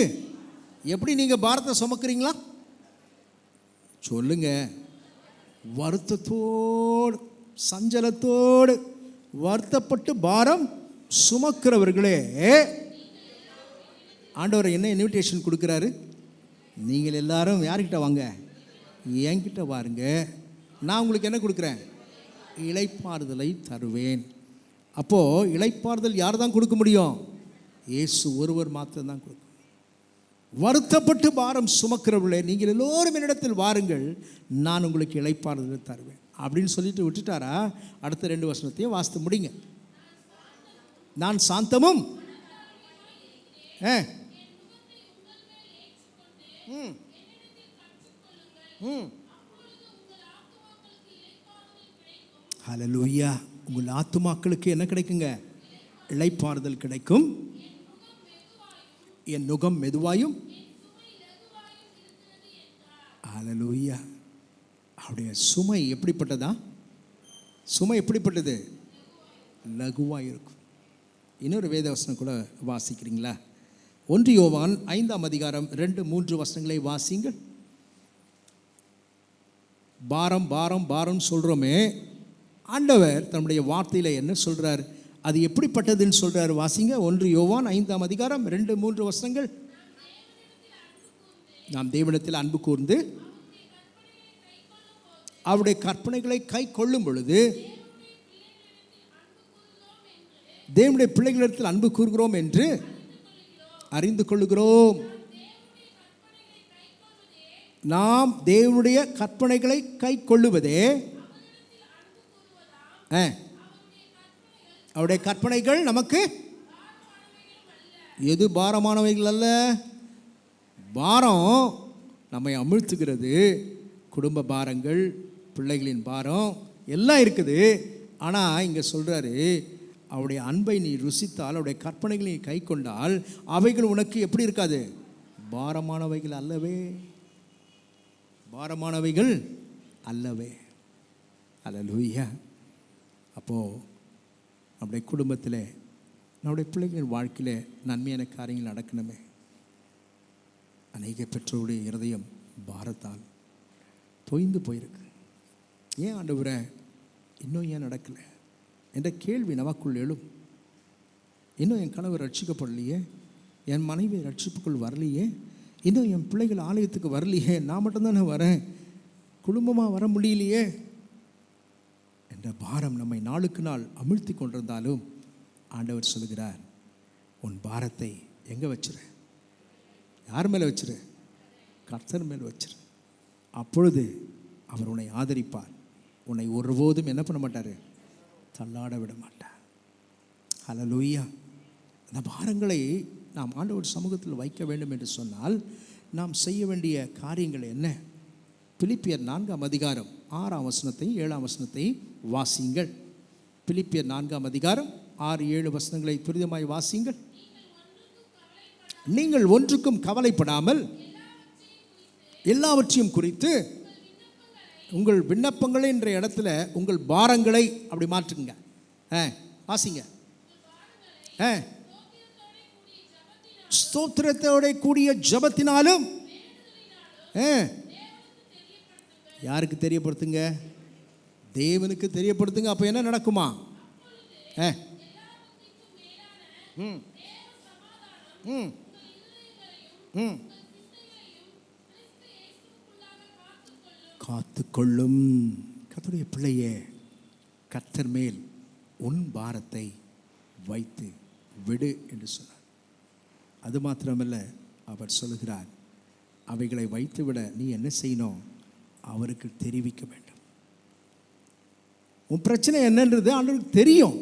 A: எப்படி நீங்கள் பாரத்தை சுமக்கிறீங்களா? சொல்லுங்க. வருத்தத்தோடு, சஞ்சலத்தோடு, வருத்தப்பட்டு பாரம் சுமக்கிறவர்களே, ஆண்டவர் என்ன இன்விடேஷன் கொடுக்குறாரு? நீங்கள் எல்லாரும் யார்கிட்ட வாங்க? என்கிட்ட வாருங்க, நான் உங்களுக்கு என்ன கொடுக்குறேன்? இளைப்பாறுதலை தருவேன். அப்போது இளைப்பாறுதல் யார் தான் கொடுக்க முடியும்? இயேசு ஒருவர் மாத்திரம்தான் கொடுக்கும். வருத்தப்பட்டு பாரம் சுமக்கிறவர்களே, நீங்கள் எல்லோரும் என்னிடத்தில் வாருங்கள், நான் உங்களுக்கு இளைப்பாறுதலை தருவேன். அப்படின்னு சொல்லிட்டு விட்டுட்டாரா? அடுத்த 2 வசனத்தையும் வாசித்து முடிங்க. நான் சாந்தமும் ஹல்லேலூயா. உங்கள் ஆத்துமாக்களுக்கு என்ன கிடைக்குங்க? இளைப்பாறுதல் கிடைக்கும். என் நுகம் மெதுவாயும். ஹல்லேலூயா. அவருடைய சுமை எப்படிப்பட்டதா? சுமை எப்படிப்பட்டது? லகுவாக இருக்கும். இன்னொரு வேதவசனம் கூட வாசிக்கிறீங்களா? 1 யோவான் 5ஆம் அதிகாரம் 2-3 வசனங்களை வாசிங்கள். பாரம் பாரம் பாரம் சொல்கிறோமே, ஆண்டவர் தன்னுடைய வார்த்தையில் என்ன சொல்கிறார்? அது எப்படிப்பட்டதுன்னு சொல்கிறார். வாசிங்க. 1 யோவான் 5ஆம் அதிகாரம் 2-3 வசனங்கள். நாம் தேவனிடத்தில் அன்பு கூர்ந்து அவருடைய கற்பனைகளை கை கொள்ளும் பொழுது தேவனுடைய பிள்ளைகளிடத்தில் அன்பு கூறுகிறோம் என்று அறிந்து கொள்ளுகிறோம். நாம் தேவனுடைய கற்பனைகளை கை கொள்ளுவதே அவருடைய கற்பனைகள் நமக்கு எது பாரமானவைகள் அல்ல. பாரம் நம்மை அமிழ்த்துகிறது. குடும்ப பாரங்கள், பிள்ளைகளின் பாரம் எல்லாம் இருக்குது. ஆனால் இங்கே சொல்கிறாரு, அவருடைய அன்பை நீ ருசித்தால், அவருடைய கற்பனைகளை நீ கை கொண்டால், அவைகள் உனக்கு எப்படி இருக்காது? பாரமானவைகள் அல்லவே. பாரமானவைகள் அல்லவே. அல்லேலூயா. அப்போது நம்முடைய குடும்பத்தில், நம்முடைய பிள்ளைகளின் வாழ்க்கையில் நன்மையான காரியங்கள் நடக்கணுமே. அநேக பெற்றோருடைய இருதயம் பாரத்தால் தொய்ந்து போயிருக்கு. ஏன் ஆண்டவரே இன்னும் ஏன் நடக்கலை என்ற கேள்வி நமக்குள் எழும். இன்னும் என் கணவர் ரட்சிக்கப்படலையே, என் மனைவி ரட்சிப்புக்குள் வரலையே, இன்னும் என் பிள்ளைகள் ஆலயத்துக்கு வரலையே, நான் மட்டும்தானே வரேன், குடும்பமாக வர முடியலையே என்ற பாரம் நம்மை நாளுக்கு நாள் அமிழ்த்தி கொண்டிருந்தாலும் ஆண்டவர் சொல்கிறார், உன் பாரத்தை எங்கே வச்சிரு? யார் மேலே வச்சிரு? கர்த்தர் மேலே வச்சிரு. அப்பொழுது அவர் உன்னை ஆதரிப்பார். உன்னை ஒருபோதும் என்ன பண்ண மாட்டார்? தள்ளாட விட மாட்டார். ஹல்லேலூயா. அந்த பாரங்களை நாம் ஆண்டவர் சமூகத்தில் வைக்க வேண்டும் என்று சொன்னால் நாம் செய்ய வேண்டிய காரியங்கள் என்ன? பிலிப்பியர் 4ஆம் அதிகாரம் 6ஆம் வசனத்தை 7ஆம் வசனத்தை வாசிங்கள். பிலிப்பியர் 4ஆம் அதிகாரம் 6-7 வசனங்களை துரிதமாய் வாசிங்கள். நீங்கள் ஒன்றுக்கும் கவலைப்படாமல் எல்லாவற்றையும் குறித்து உங்கள் விண்ணப்பங்களை என்ற இடத்துல உங்கள் பாரங்களை அப்படி மாற்றுங்க. வாசிங்க. ஸ்தோத்திரத்தோட கூடிய ஜெபத்தினாலும். யாருக்கு தெரியப்படுத்துங்க? தேவனுக்கு தெரியப்படுத்துங்க. அப்போ என்ன நடக்குமா? காத்துக்கொள்ளும். கர்த்தருடைய பிள்ளையே, கர்த்தர் மேல் உன் பாரத்தை வைத்து விடு என்று சொன்னார். அது மாத்திரமல்ல, அவர் சொல்லுகிறார், அவைகளை வைத்து விட நீ என்ன செய்யணும்? அவருக்கு தெரிவிக்க வேண்டும். உன் பிரச்சனை என்னன்றது ஆண்டவருக்கு தெரியும்.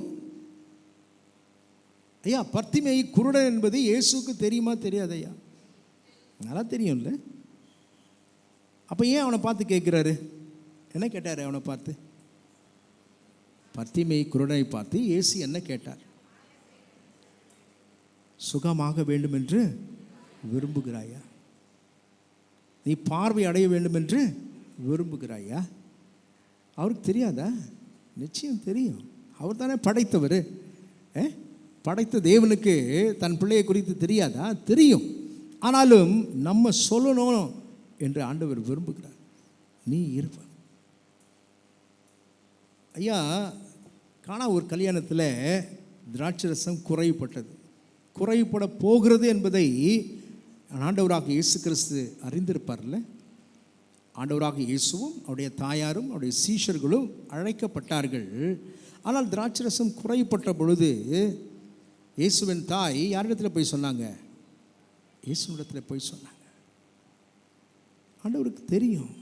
A: ஐயா, பர்த்திமேயு குருடன் என்பது இயேசுக்கு தெரியுமா? தெரியாது ஐயா, நல்லா தெரியும்ல. அப்போ ஏன் அவனை பார்த்து கேட்குறாரு? என்ன கேட்டார் அவனை பார்த்து? பர்த்திமேயு குருடனை பார்த்து இயேசு என்ன கேட்டார்? சுகமாக வேண்டும் என்று விரும்புகிறாயா? நீ பார்வை அடைய வேண்டும் என்று விரும்புகிறாயா? அவருக்கு தெரியாதா? நிச்சயம் தெரியும். அவர் தானே படைத்தவர். படைத்த தேவனுக்கு தன் பிள்ளையை குறித்து தெரியாதா? தெரியும். ஆனாலும் நம்ம சொல்லணும் என்று ஆண்டவர் விரும்புகிறார். நீ இருப்ப. ஐயா, காணா ஒரு கல்யாணத்தில் திராட்சரசம் குறைவுபட்டது. குறைவுபட போகிறது என்பதை ஆண்டவராக இயேசு கிறிஸ்து அறிந்திருப்பார்ல. ஆண்டவராக இயேசுவும் அவருடைய தாயாரும் அவருடைய சீஷர்களும் அழைக்கப்பட்டார்கள். ஆனால் திராட்சரசம் குறைவுபட்ட பொழுது இயேசுவின் தாய் யாரிடத்தில் போய் சொன்னாங்க? இயேசுவிடத்தில் போய் சொன்னாங்க. ஆண்டவருக்கு தெரியும்.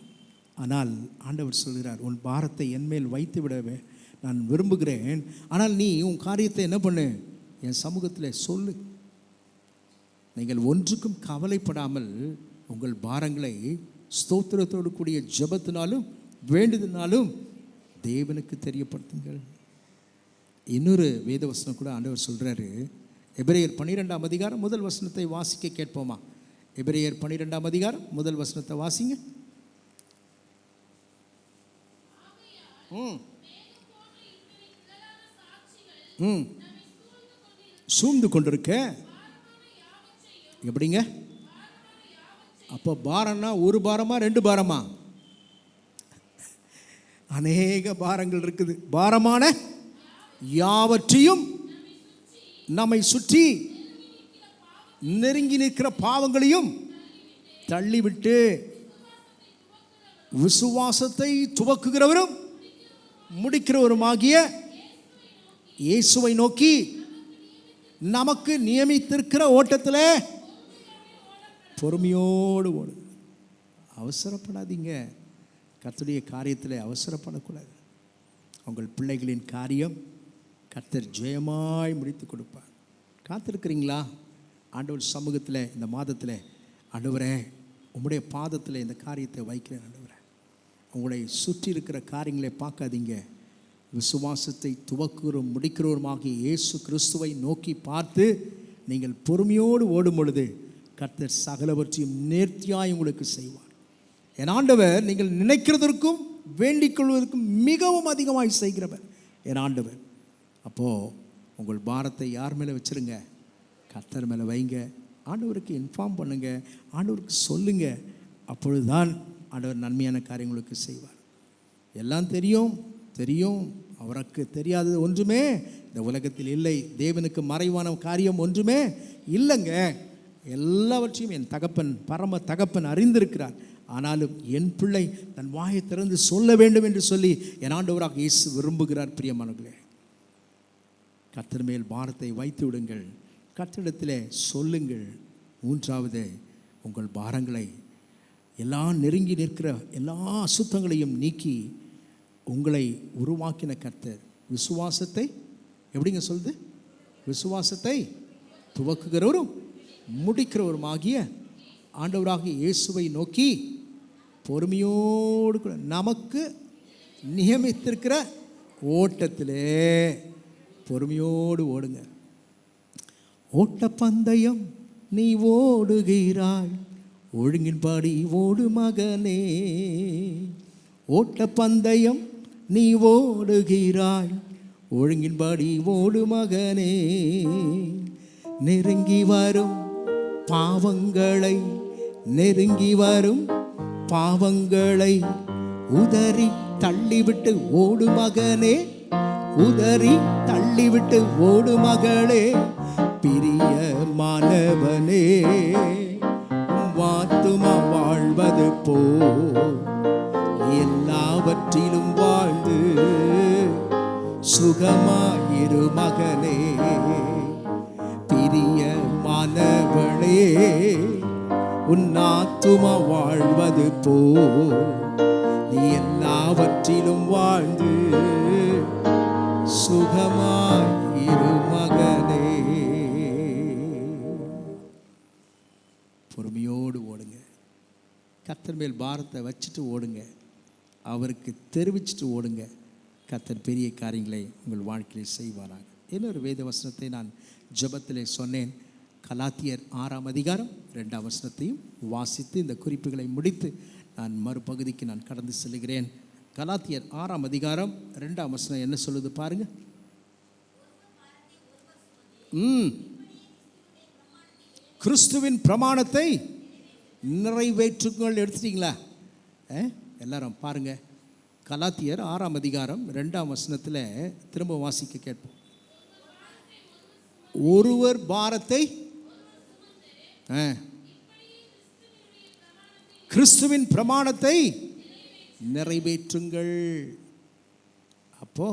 A: ஆனால் ஆண்டவர் சொல்கிறார், உன் பாரத்தை என்மேல் வைத்து விடவே நான் விரும்புகிறேன். ஆனால் நீ உன் காரியத்தை என்ன பண்ணு, என் சமூகத்தில் சொல்லு. நீங்கள் ஒன்றுக்கும் கவலைப்படாமல் உங்கள் பாரங்களை ஸ்தோத்திரத்தோடு கூடிய ஜெபத்தினாலும் வேண்டுதனாலும் தேவனுக்கு தெரியப்படுத்துங்கள். இன்னொரு வேதவசனம் கூட ஆண்டவர் சொல்கிறாரு. எபிரேயர் 12ஆம் அதிகாரம் முதல் வசனத்தை வாசிக்க கேட்போமா? எபிரேயர் 12ஆம் அதிகாரம் முதல் வசனத்தை வாசிங்க. சூழ்ந்து கொண்டிருக்க எப்படிங்க? அப்போ பாரம்னா ஒரு பாரமா ரெண்டு பாரமா? அநேக பாரங்கள் இருக்குது. பாரமான யாவற்றையும் நம்மை சுற்றி நெருங்கி நிற்கிற பாவங்களையும் தள்ளிவிட்டு விசுவாசத்தை துவக்குகிறவரும் முடிக்கிறவருமாகிய இயேசுவை நோக்கி நமக்கு நியமித்திருக்கிற ஓட்டத்தில் பொறுமையோடு ஓடு. அவசரப்படாதீங்க. கர்த்தருடைய காரியத்தில் அவசரப்படக்கூடாது. உங்கள் பிள்ளைகளின் காரியம் கர்த்தர் ஜெயமாய் முடித்து கொடுப்பார். காத்திருக்கிறீங்களா? ஆண்டவர் சமூகத்தில் இந்த மாதத்தில், ஆண்டவரே உம்முடைய பாதத்தில் இந்த காரியத்தை வைக்கிறேன். ஆண்டவரே, உங்களை சுற்றி இருக்கிற காரியங்களை பார்க்காதீங்க. விசுவாசத்தை துவக்குறோம் முடிக்கிறோருமாகிய இயேசு கிறிஸ்துவை நோக்கி பார்த்து நீங்கள் பொறுமையோடு ஓடும் பொழுது கர்த்தர் சகலவற்றையும் நேர்த்தியாய் உங்களுக்கு செய்வார். என் ஆண்டவர் நீங்கள் நினைக்கிறதற்கும் வேண்டிக் கொள்வதற்கும் மிகவும் அதிகமாய் செய்கிறவர் என் ஆண்டவர். அப்போது உங்கள் பாரத்தை யார் மேலே வச்சுருங்க? கர்த்தர் மேலே வைங்க. ஆண்டவருக்கு இன்ஃபார்ம் பண்ணுங்க, ஆண்டவருக்கு சொல்லுங்க. அப்பொழுதுதான் ஆண்டவர் நன்மையான காரியங்களுக்கு செய்வார். எல்லாம் தெரியும் அவருக்கு தெரியாதது ஒன்றுமே இந்த உலகத்தில் இல்லை. தேவனுக்கு மறைவான காரியம் ஒன்றுமே இல்லைங்க. எல்லாவற்றையும் என் தகப்பன், பரம தகப்பன் அறிந்திருக்கிறார். ஆனாலும் என் பிள்ளை தன் வாயை திறந்து சொல்ல வேண்டும் என்று சொல்லி என் ஆண்டவராக இயேசு விரும்புகிறார். பிரியமானவர்களே, கர்த்தர் மேல் பாரத்தை வைத்து விடுங்கள், கர்த்தரிடத்தில் சொல்லுங்கள். மூன்றாவது, உங்கள் பாரங்களை எல்லாம் நெருங்கி நிற்கிற எல்லா அசுத்தங்களையும் நீக்கி உங்களை உருவாக்கின கர்த்தர் விசுவாசத்தை எப்படிங்க சொல்லுது? விசுவாசத்தை துவக்குகிறவரும் முடிக்கிறவருமாகிய ஆண்டவராகிய இயேசுவை நோக்கி பொறுமையோடு கூட நமக்கு நியமித்திருக்கிற ஓட்டத்திலே பொறுமையோடு ஓடுங்க. ஓட்டப்பந்தயம் நீ ஓடுகிறாய், ஒழுங்கின்படி ஓடு மகனே. ஓட்டப்பந்தயம் நீ ஓடுகிறாய், ஒழுங்கின்படி ஓடு மகனே. நெருங்கி வரும் பாவங்களை உதறி தள்ளிவிட்டு ஓடு மகனே, உதறி தள்ளிவிட்டு ஓடு மகளே. பிரியமானவனே, வாத்துமா வாழ்வது போ எல்லாவற்றிலும் வாழ்ந்து சுகமாயிரு மகனே. பிரியமானவளே, உன் ஆத்துமா வாழ்வது போ நீ எல்லாவற்றிலும் வாழ்ந்து சுகமாயிரு மகனே. பொறுமையோடு ஓடுங்க. கர்த்தர் மேல் பாரத்தை வச்சுட்டு ஓடுங்க. அவருக்கு தெரிவிச்சுட்டு ஓடுங்க. கர்த்தர் பெரிய காரியங்களை உங்கள் வாழ்க்கையில் செய்வாராங்க. இன்னொரு வேத வசனத்தை நான் ஜெபத்திலே சொன்னேன். கலாத்தியர் 6ஆம் அதிகாரம் 2ஆம் வசனத்தையும் வாசித்து இந்த குறிப்புகளை முடித்து நான் மறுபகுதிக்கு நான் கடந்து செல்கிறேன். கலாத்தியர் 6ஆம் அதிகாரம் 2ஆம் வசனம் என்ன சொல்லுது பாருங்க. கிறிஸ்துவின் பிரமாணத்தை நிறைவேற்றுங்கள். எடுத்துட்டீங்களா? எல்லாரும் பாருங்க. கலாத்தியர் 6ஆம் அதிகாரம் 2ஆம் வசனத்தில் திரும்ப வாசிக்க கேட்போம். ஒருவர் பாரத்தை கிறிஸ்துவின் பிரமாணத்தை நிறைவேற்றுங்கள். அப்போ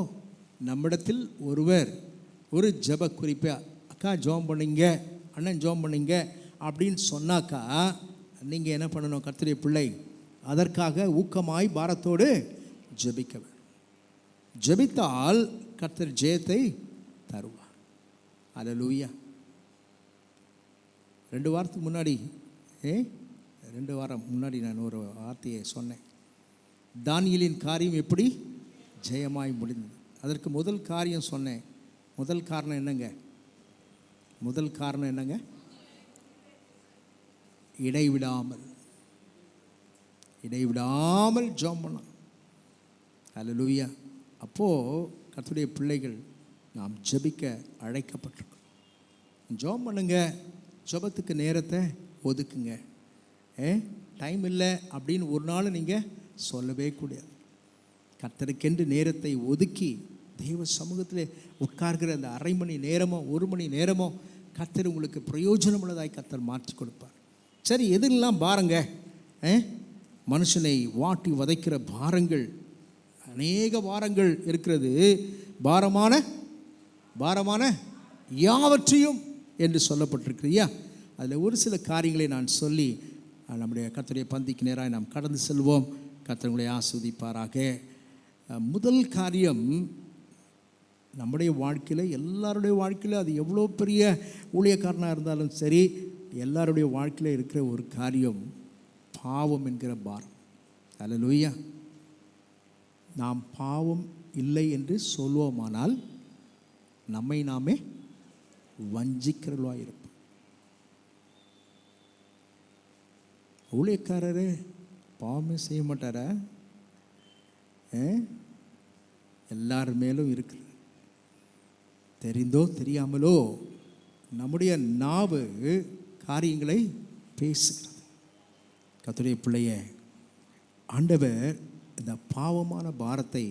A: நம்மிடத்தில் ஒருவர் ஒரு ஜெப குறிப்பை, அக்கா ஜெபம் பண்ணீங்க, அண்ணன் ஜெபம் பண்ணீங்க அப்படின்னு சொன்னாக்கா நீங்கள் என்ன பண்ணணும்? கர்த்தருடைய பிள்ளை, அதற்காக ஊக்கமாய் பாரத்தோடு ஜெபிக்க வேண்டும். ஜெபித்தால் கர்த்தர் ஜெயத்தை தருவார். அல்லேலூயா. 2 வாரத்துக்கு முன்னாடி 2 வாரம் முன்னாடி நான் ஒரு வார்த்தையை சொன்னேன். தானியேலின் காரியம் எப்படி ஜெயமாய் முடிந்தது. அதற்கு முதல் காரியம் சொன்னேன். முதல் காரணம் என்னங்க? இடைவிடாமல் ஜெபம் பண்ணலாம். அல்லேலூயா. அப்போது கர்த்தருடைய பிள்ளைகள் நாம் ஜெபிக்க அழைக்கப்பட்டிருக்கோம். ஜெபம் பண்ணுங்க. ஜெபத்துக்கு நேரத்தை ஒதுக்குங்க. டைம் இல்லை அப்படின்னு ஒரு நாள் நீங்கள் சொல்லவே கூடாது. கர்த்தருக்கென்று நேரத்தை ஒதுக்கி தெய்வ சமூகத்தில் உட்கார்கிற அந்த அரை மணி நேரமோ 1 மணி நேரமோ கர்த்தர் உங்களுக்கு பிரயோஜனமுள்ளதாய் கர்த்தர் மாற்றி கொடுப்பார். சரி, எதுலாம் பாருங்க, மனுஷனை வாட்டி வதைக்கிற பாரங்கள், அநேக பாரங்கள் இருக்கிறது. பாரமான யாவற்றையும் என்று சொல்லப்பட்டிருக்கிறியா? அதில் ஒரு சில காரியங்களை நான் சொல்லி நம்முடைய கர்த்தருடைய பந்திக்கு நேராக நாம் கடந்து செல்வோம். கர்த்தருடைய ஆசீர்வதிப்பாராக. முதல் காரியம், நம்முடைய வாழ்க்கையில், எல்லாருடைய வாழ்க்கையில், அது எவ்வளோ பெரிய ஊழியக்காரனாக இருந்தாலும் சரி, எல்லாருடைய வாழ்க்கையில் இருக்கிற ஒரு காரியம் பாவம் என்கிற பாரம். அல்லேலூயா. நாம் பாவம் இல்லை என்று சொல்வோமானால் நம்மை நாமே வஞ்சிக்கிறவர்களாக இருப்போம். ஊழியக்காரரே பாவமே செய்ய மாட்டாரா? எல்லார் மேலும் இருக்குது. தெரிந்தோ தெரியாமலோ நம்முடைய நாவு காரியங்களை பேசுகிறது. கர்த்தருடைய பிள்ளைய, ஆண்டவர் இந்த பாவமான பாரத்தை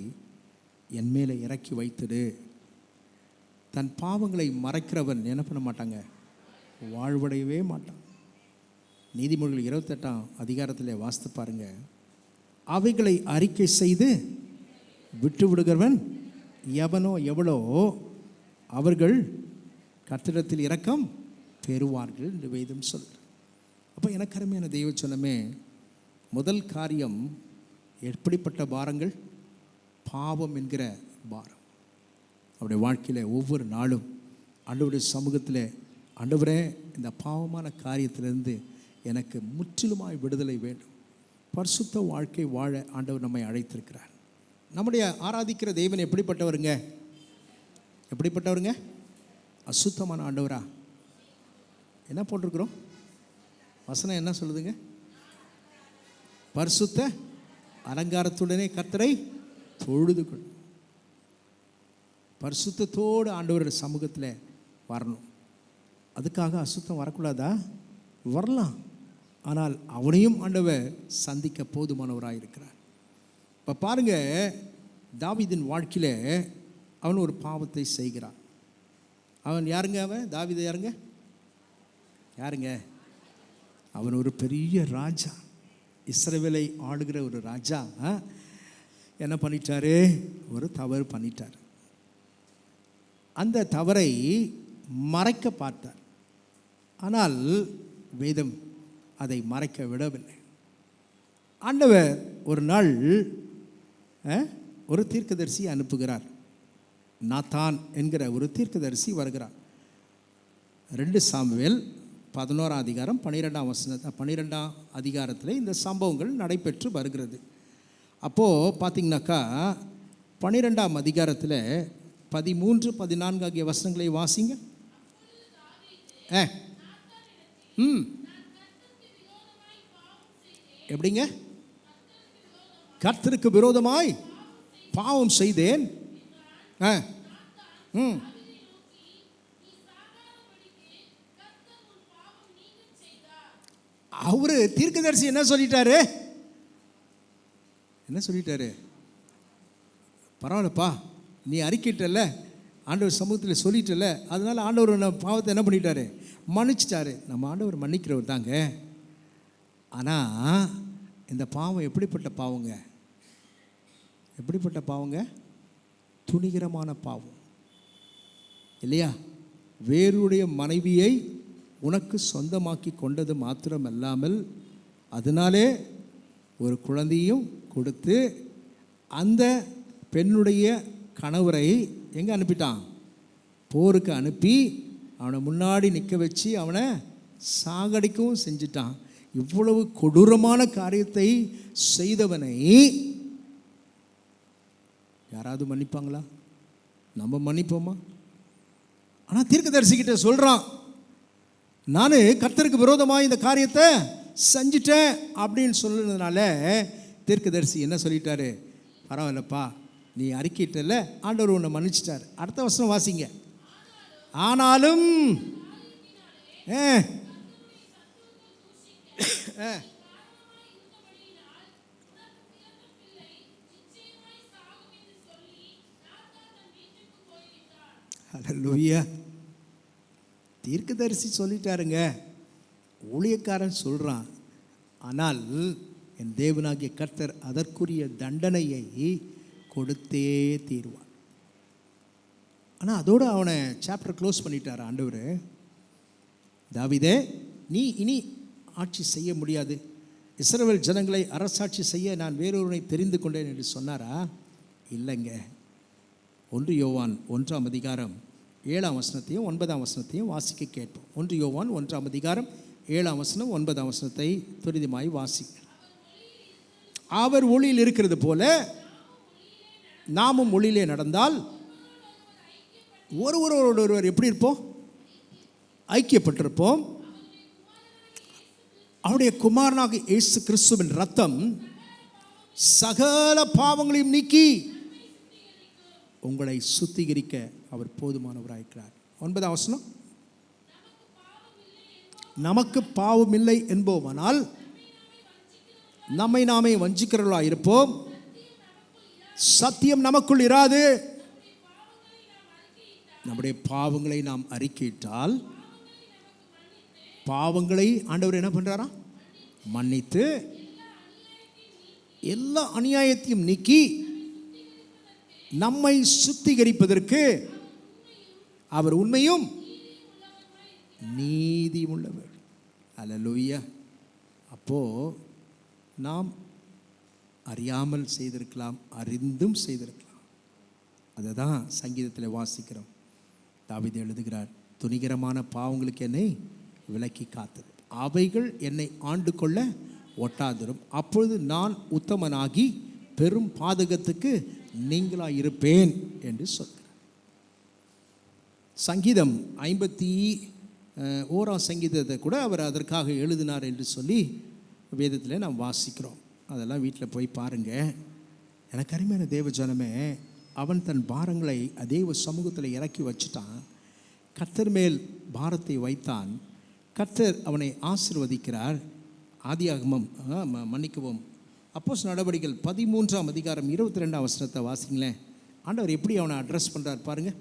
A: என் மேலே இறக்கி வைத்துடு. தன் பாவங்களை மறைக்கிறவன் என்ன பண்ண மாட்டாங்க? வாழ்வடையவே மாட்டான். நீதிமொழிகள் 28ஆம் அதிகாரத்தில் வாசித்து பாருங்க. அவைகளை அறிக்கை செய்து விட்டு விடுகிறவன் எவனோ எவ்வளோ அவர்கள் கர்த்தரிடத்தில் இரக்கம் பெறுவார்கள் என்று வேதம் சொல்கிறார். அப்போ எனக்கு அருமையான தெய்வ சொன்னமே, முதல் காரியம் எப்படிப்பட்ட பாரங்கள்? பாவம் என்கிற பாரம். அவருடைய வாழ்க்கையில் ஒவ்வொரு நாளும் ஆண்டவருடைய சமூகத்தில், ஆண்டவரே இந்த பாவமான காரியத்திலிருந்து எனக்கு முற்றிலுமாய் விடுதலை வேண்டும். பரிசுத்த வாழ்க்கை வாழ ஆண்டவர் நம்மை அழைத்திருக்கிறார். நம்முடைய ஆராதிக்கிற தேவன் எப்படிப்பட்டவருங்க? அசுத்தமான ஆண்டவரா? என்ன போட்டிருக்கிறோம்? வசனம் என்ன சொல்லுதுங்க? பரிசுத்த அலங்காரத்துடனே கர்த்தரை தொழுது கொள். பரிசுத்தத்தோடு ஆண்டவருடைய சமூகத்தில் வரணும். அதுக்காக அசுத்தம் வரக்கூடாதா? வரலாம். ஆனால் அவனையும் ஆண்டவர் சந்திக்க போதுமானவராக இருக்கிறார். இப்போ பாருங்க, தாவீதின் வாழ்க்கையில் அவன் ஒரு பாவத்தை செய்கிறான். அவன் யாருங்க? தாவீது யாருங்க? அவன் ஒரு பெரிய ராஜா, இஸ்ரவேலை ஆளுகிற ஒரு ராஜா. என்ன பண்ணிட்டாரு? ஒரு தவறு பண்ணிட்டார். அந்த தவறை மறைக்க பார்த்தார். ஆனால் வேதம் அதை மறைக்க விடவில்லை. ஆண்டவர் ஒரு நாள் ஒரு தீர்க்கதரிசி அனுப்புகிறார். நாத்தான் என்கிற ஒரு தீர்க்கதரிசி வருகிறார். 2 சாமுவேல் 11ஆம் அதிகாரம் 12ஆம் அதிகாரத்தில் இந்த சம்பவங்கள் நடைபெற்று வருகிறது. அப்போது பார்த்திங்கனாக்கா 12ஆம் அதிகாரத்தில் 13, 14 ஆகிய வசனங்களை வாசிங்க. எப்படிங்க? கர்த்தருக்கு விரோதமாய் பாவம் செய்தேன். அவரு தீர்க்கதரிசி என்ன சொல்லிட்டாரு? பரவாயில்லப்பா, நீ அறிக்கிட்டல, ஆண்டவர் சமூகத்தில் சொல்லிட்டல, அதனால ஆண்டவர் பாவத்தை என்ன பண்ணிட்டாரு? மன்னிச்சிட்டாரு. நம்ம ஆண்டவர் மன்னிக்கிறவர் தாங்க. ஆனால் இந்த பாவம் எப்படிப்பட்ட பாவங்க? துணிகரமான பாவம் இல்லையா? வேறுடைய மனைவியை உனக்கு சொந்தமாக்கி கொண்டது மாத்திரமல்லாமல் அதனாலே ஒரு குழந்தையும் கொடுத்து அந்த பெண்ணுடைய கணவரை எங்கே அனுப்பிட்டான்? போருக்கு அனுப்பி அவனை முன்னாடி நிற்க வச்சு அவனை சாகடிக்கவும் செஞ்சிட்டான். இவ்வளவு கொடூரமான காரியத்தை செய்தவனை யாராவது மன்னிப்பாங்களா? நம்ம மன்னிப்போமா? ஆனால் தீர்க்கதரிசிக்கிட்ட சொல்கிறான், நான் கர்த்தருக்கு விரோதமாக இந்த காரியத்தை செஞ்சிட்டேன் அப்படின்னு சொல்லுறதுனால தீர்க்கதரிசி என்ன சொல்லிட்டாரு? பரவாயில்லப்பா, நீ அறிக்கையிட்டல, ஆண்டவர் உன்னை மன்னிச்சிட்டார். அடுத்த வசனம் வாசிங்க. ஆனாலும் ஹல்லேலூயா, தீர்க்கதரிசி சொல்லிட்டாருங்க, ஊழியக்காரன் சொல்கிறான். ஆனால் என் தேவனாகிய கர்த்தர் அதற்குரிய தண்டனையை கொடுத்தே தீர்வார். ஆனால் அதோடு அவனை சாப்டர் க்ளோஸ் பண்ணிட்டார் ஆண்டவர். தாவீதே, நீ இனி ஆட்சி செய்ய முடியாது, இஸ்ரவேல் ஜனங்களை அரசாட்சி செய்ய நான் வேறொருவனை தெரிந்து கொண்டேன் என்று சொன்னாரா? இல்லைங்க. 1 யோவான் 1ஆம் அதிகாரம் 7ஆம் வசனத்தையும் 9ஆம் வசனத்தையும் வாசிக்க கேட்போம். 1 யோவான் 1ஆம் அதிகாரம் 7ஆம் வசனம் 9ஆம் வசனத்தை துரிதமாய் வாசிக்க. அவர் ஒளியில் இருக்கிறது போல நாமும் ஒளியிலே நடந்தால் ஒருவர் எப்படி இருப்போம்? ஐக்கியப்பட்டிருப்போம். அவருடைய குமாரனாக இயேசு கிறிஸ்துவின் ரத்தம் சகல பாவங்களையும் நீக்கி உங்களை சுத்திகரிக்க அவர் போதுமானவராயிருக்கிறார். 9ஆம் வசனம், நமக்கு பாவம் இல்லை என்போமானால் நம்மை நாமே வஞ்சிக்கிறவர்களாக இருப்போம், சத்தியம் நமக்குள் இராது. நம்முடைய பாவங்களை நாம் அறிக்கையிட்டால் பாவங்களை ஆண்டவர் என்ன பண்றாரா? மன்னித்து எல்லா அநியாயத்தையும் நீக்கி நம்மை சுத்திகரிப்பதற்கு அவர் உண்மையும் நீதியும் உள்ளவர். அல்லேலூயா. அப்போ நாம் அறியாமல் செய்திருக்கலாம், அறிந்தும் செய்திருக்கலாம். அதை தான் சங்கீதத்தில் வாசிக்கிறோம். தாவீது எழுதுகிறார், துணிகரமான பாவங்களுக்கு என்னை விலக்கி காத்தது, அவைகள் என்னை ஆண்டு கொள்ள ஒட்டாதிரும், அப்பொழுது நான் உத்தமனாகி பெரும் பாதகத்துக்கு நீங்களாக இருப்பேன் என்று சொல்கிறார். சங்கீதம் 51ஆம் சங்கீதத்தை கூட அவர் அதற்காக எழுதினார் என்று சொல்லி வேதத்தில் நாம் வாசிக்கிறோம். அதெல்லாம் வீட்டில் போய் பாருங்கள். எனக்கு அருமையான தேவ ஜனமே, அவன் தன் பாரங்களை தேவ சமூகத்தில் இறக்கி வச்சுட்டான். கர்த்தர் மேல் பாரத்தை வைத்தான். கர்த்தர் அவனை ஆசீர்வதிக்கிறார். ஆதியாகமம் மன்னிக்கவும் அப்போஸ்தலர் நடவடிக்கைகள் 13ஆம் அதிகாரம் 22ஆம் வசனத்தை வாசிங்களேன். ஆண்டவர் எப்படி அவனை அட்ரஸ் பண்ணுறார் பாருங்கள்.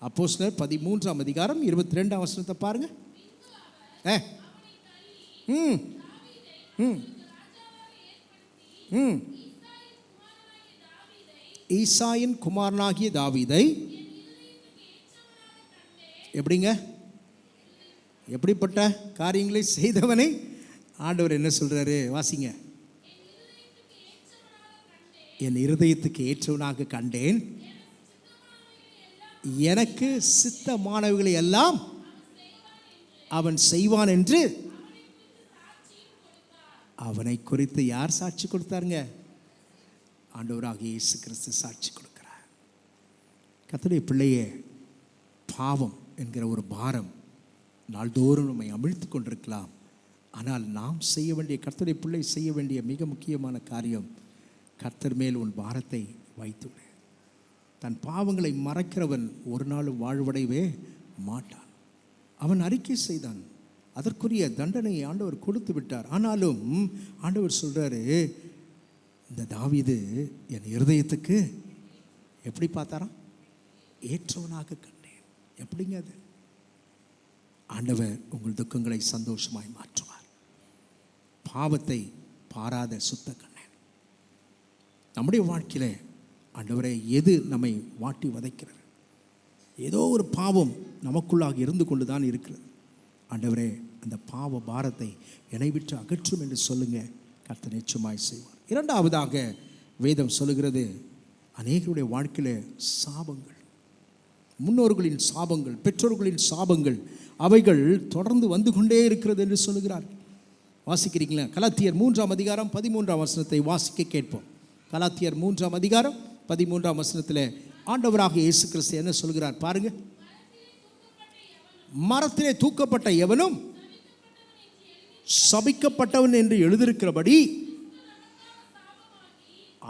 A: அப்போஸ்தலர் 13ஆம் அதிகாரம் 22ஆம் வசனத்தை பாருங்கள். ஈசாயின் குமாரனாகிய தாவீதை எப்படிங்க, எப்படிப்பட்ட காரியங்களை செய்தவனை ஆண்டவர் என்ன சொல்றாரு? வாசிங்க. என் இருதயத்துக்கு ஏற்றவனாக கண்டேன், எனக்கு சித்தமானவைகளை எல்லாம் அவன் செய்வான் என்று அவனை குறித்து யார் சாட்சி கொடுத்தாருங்க? ஆண்டவராக இயேசு கிறிஸ்து சாட்சி கொடுக்கிறார். கர்த்தருடைய பிள்ளையே, பாவம் என்கிற ஒரு பாரம் நாள்தோறும் நம்மை அமிழ்த்து கொண்டிருக்கலாம். ஆனால் நாம் செய்ய வேண்டிய, கர்த்தருடைய பிள்ளை செய்ய வேண்டிய மிக முக்கியமான காரியம், கர்த்தர் மேல் உன் பாரத்தை வைத்துவிடு. தன் பாவங்களை மறைக்கிறவன் ஒரு நாளும் வாழ்வடையவே மாட்டான். அவன் அறிக்கை செய்தான், அதற்குரிய தண்டனையை ஆண்டவர் கொடுத்து விட்டார். ஆனாலும் ஆண்டவர் சொல்றாரு, இந்த தாவீது என் இருதயத்துக்கு எப்படி பார்த்தாராம்? ஏற்றவனாக கண்டேன். எப்படிங்க அது? ஆண்டவர் உங்கள் துக்கங்களை சந்தோஷமாய் மாற்றுவார். பாவத்தை பாராத சுத்த கண்ணேன். நம்முடைய வாழ்க்கையில் ஆண்டவரே, எது நம்மை வாட்டி வதைக்கிறது? ஏதோ ஒரு பாவம் நமக்குள்ளாக இருந்து கொண்டு தான் இருக்கிறது. ஆண்டவரே, அந்த பாவ பாரத்தை என்னை விட்டு அகற்றும் என்று சொல்லுங்க. கர்த்தர் நிச்சயமாய் செய்வார். இரண்டாவதாக வேதம் சொல்லுகிறது, அநேகருடைய வாழ்க்கையில் சாபங்கள், முன்னோர்களின் சாபங்கள், பெற்றோர்களின் சாபங்கள், அவைகள் தொடர்ந்து வந்து கொண்டே இருக்கிறது என்று சொல்லுகிறார். வாசிக்கிறீங்களா? கலாத்தியர் 3:13 வாசிக்க கேட்போம். கலாத்தியர் 3:13 ஆண்டவராக இயேசு கிறிஸ்து என்ன சொல்கிறார் பாருங்க. மரத்திலே தூக்கப்பட்ட எவனும் சபிக்கப்பட்டவன் என்று எழுதியிருக்கிறபடி,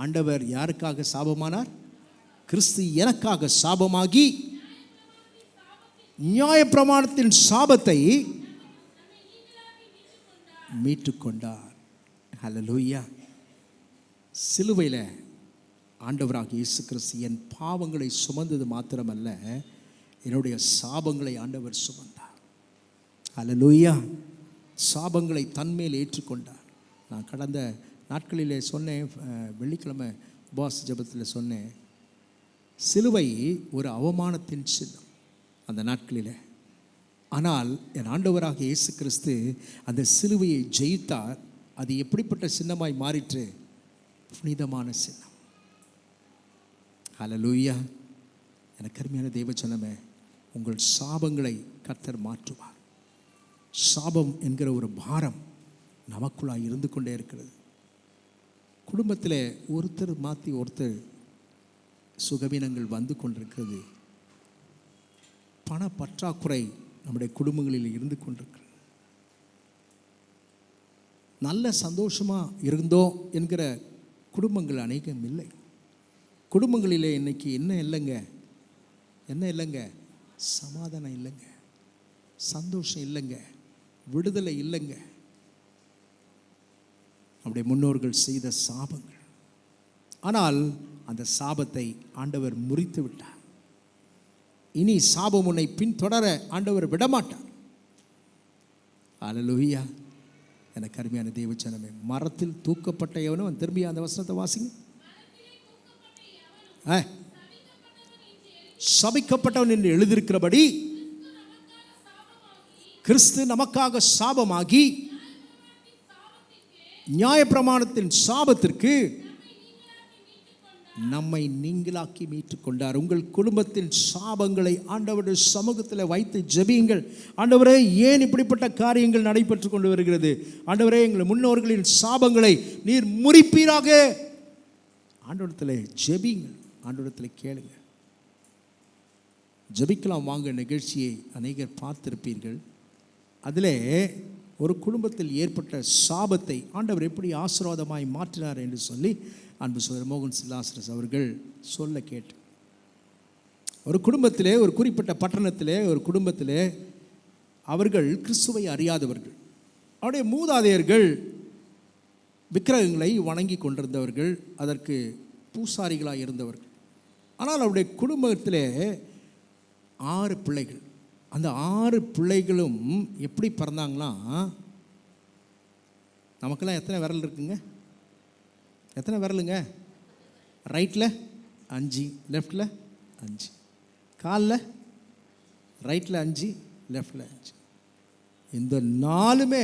A: ஆண்டவர் யாருக்காக சாபமானார்? கிறிஸ்து எனக்காக சாபமாகி நியாயப்பிரமாணத்தின் சாபத்தை மீட்டுக்கொண்டார். ஹல்லேலூயா. சிலுவையில் ஆண்டவராக இயேசு கிறிஸ்து என் பாவங்களை சுமந்தது மாத்திரமல்ல, என்னுடைய சாபங்களை ஆண்டவர் சுமந்தார். ஹல்லேலூயா. சாபங்களை தன்மேல் ஏற்றுக்கொண்டார். நான் கடந்த நாட்களிலே சொன்னேன், வெள்ளிக்கிழமை உபவாச ஜெபத்தில் சொன்னேன், சிலுவை ஒரு அவமானத்தின் சின்னம் அந்த நாட்களில். ஆனால் என் ஆண்டவராக இயேசு கிறிஸ்து அந்த சிலுவையை ஜெயித்தார். அது எப்படிப்பட்ட சின்னமாய் மாறிற்று? புனிதமான சின்னம். ஹல்லேலூயா. எனக்கு அருமையான தேவ ஜனமே, உங்கள் சாபங்களை கர்த்தர் மாற்றுவார். சாபம் என்கிற ஒரு பாரம் நமக்குள்ளாய் இருந்து கொண்டே இருக்கிறது. குடும்பத்தில் ஒருத்தர் மாற்றி ஒருத்தர் சுகவீனங்கள் வந்து கொண்டிருக்கிறது. பண பற்றாக்குறை நம்முடைய குடும்பங்களில் இருந்து கொண்டிருக்கிறது. நல்ல சந்தோஷமாக இருந்தோம் என்கிற குடும்பங்கள் அநேகம் இல்லை. குடும்பங்களிலே இன்னைக்கு என்ன இல்லைங்க? சமாதானம் இல்லைங்க, சந்தோஷம் இல்லைங்க, விடுதலை இல்லைங்க. நம்முடைய முன்னோர்கள் செய்த சாபங்கள். ஆனால் அந்த சாபத்தை ஆண்டவர் முறித்து விட்டார். இனி சாபம் உன்னை பின்தொடர ஆண்டவர் விடமாட்டார். ஹல்லேலூயா. எனக்கு அருமையான தேவ ஜனமே, மரத்தில் தூக்கப்பட்ட எவனும், திரும்பி அந்த வசனத்தை வாசிங்க. சபிக்கப்பட்டவன் என்று எழுதியிருக்கிறபடி, கிறிஸ்து நமக்காக சாபமாகி நியாயப்பிரமாணத்தின் சாபத்திற்கு நம்மை நீங்களாக்கி மீட்டுக் கொண்டார். உங்கள் குடும்பத்தின் சாபங்களை ஆண்டவருடைய சமூகத்தில் வைத்து ஜெபியுங்கள். ஆண்டவரே, ஏன் இப்படிப்பட்ட காரியங்கள் நடைபெற்று கொண்டு வருகிறது? ஆண்டவரே, எங்கள் முன்னோர்களின் சாபங்களை நீர் முறிப்பீராக. ஆண்டவரிடத்தில் ஜெபியுங்கள், ஆண்டவரிடத்தில் கேளுங்க. ஜெபிக்கலாம் வாங்க நிகழ்ச்சியை அநேகர் பார்த்திருப்பீர்கள். அதில் ஒரு குடும்பத்தில் ஏற்பட்ட சாபத்தை ஆண்டவர் எப்படி ஆசீர்வாதமாய் மாற்றினார் என்று சொல்லி அன்பு சகோதரர் மோகன் சிலாசரஸ் அவர்கள் சொல்ல கேட்டு, ஒரு குடும்பத்திலே, ஒரு குறிப்பிட்ட பட்டணத்திலே ஒரு குடும்பத்திலே அவர்கள் கிறிஸ்துவை அறியாதவர்கள். அவருடைய மூதாதையர்கள் விக்கிரகங்களை வணங்கி கொண்டிருந்தவர்கள், அதற்கு பூசாரிகளாக இருந்தவர்கள். ஆனால் அவருடைய குடும்பத்திலே 6 பிள்ளைகள். அந்த 6 பிள்ளைகளும் எப்படி பிறந்தாங்களா? நமக்கெல்லாம் எத்தனை விரல் இருக்குங்க? எத்தனை விரலுங்க? ரைட்டில் 5, லெஃப்டில் 5, காலில் ரைட்டில் 5, லெஃப்டில் 5. இந்த 4மே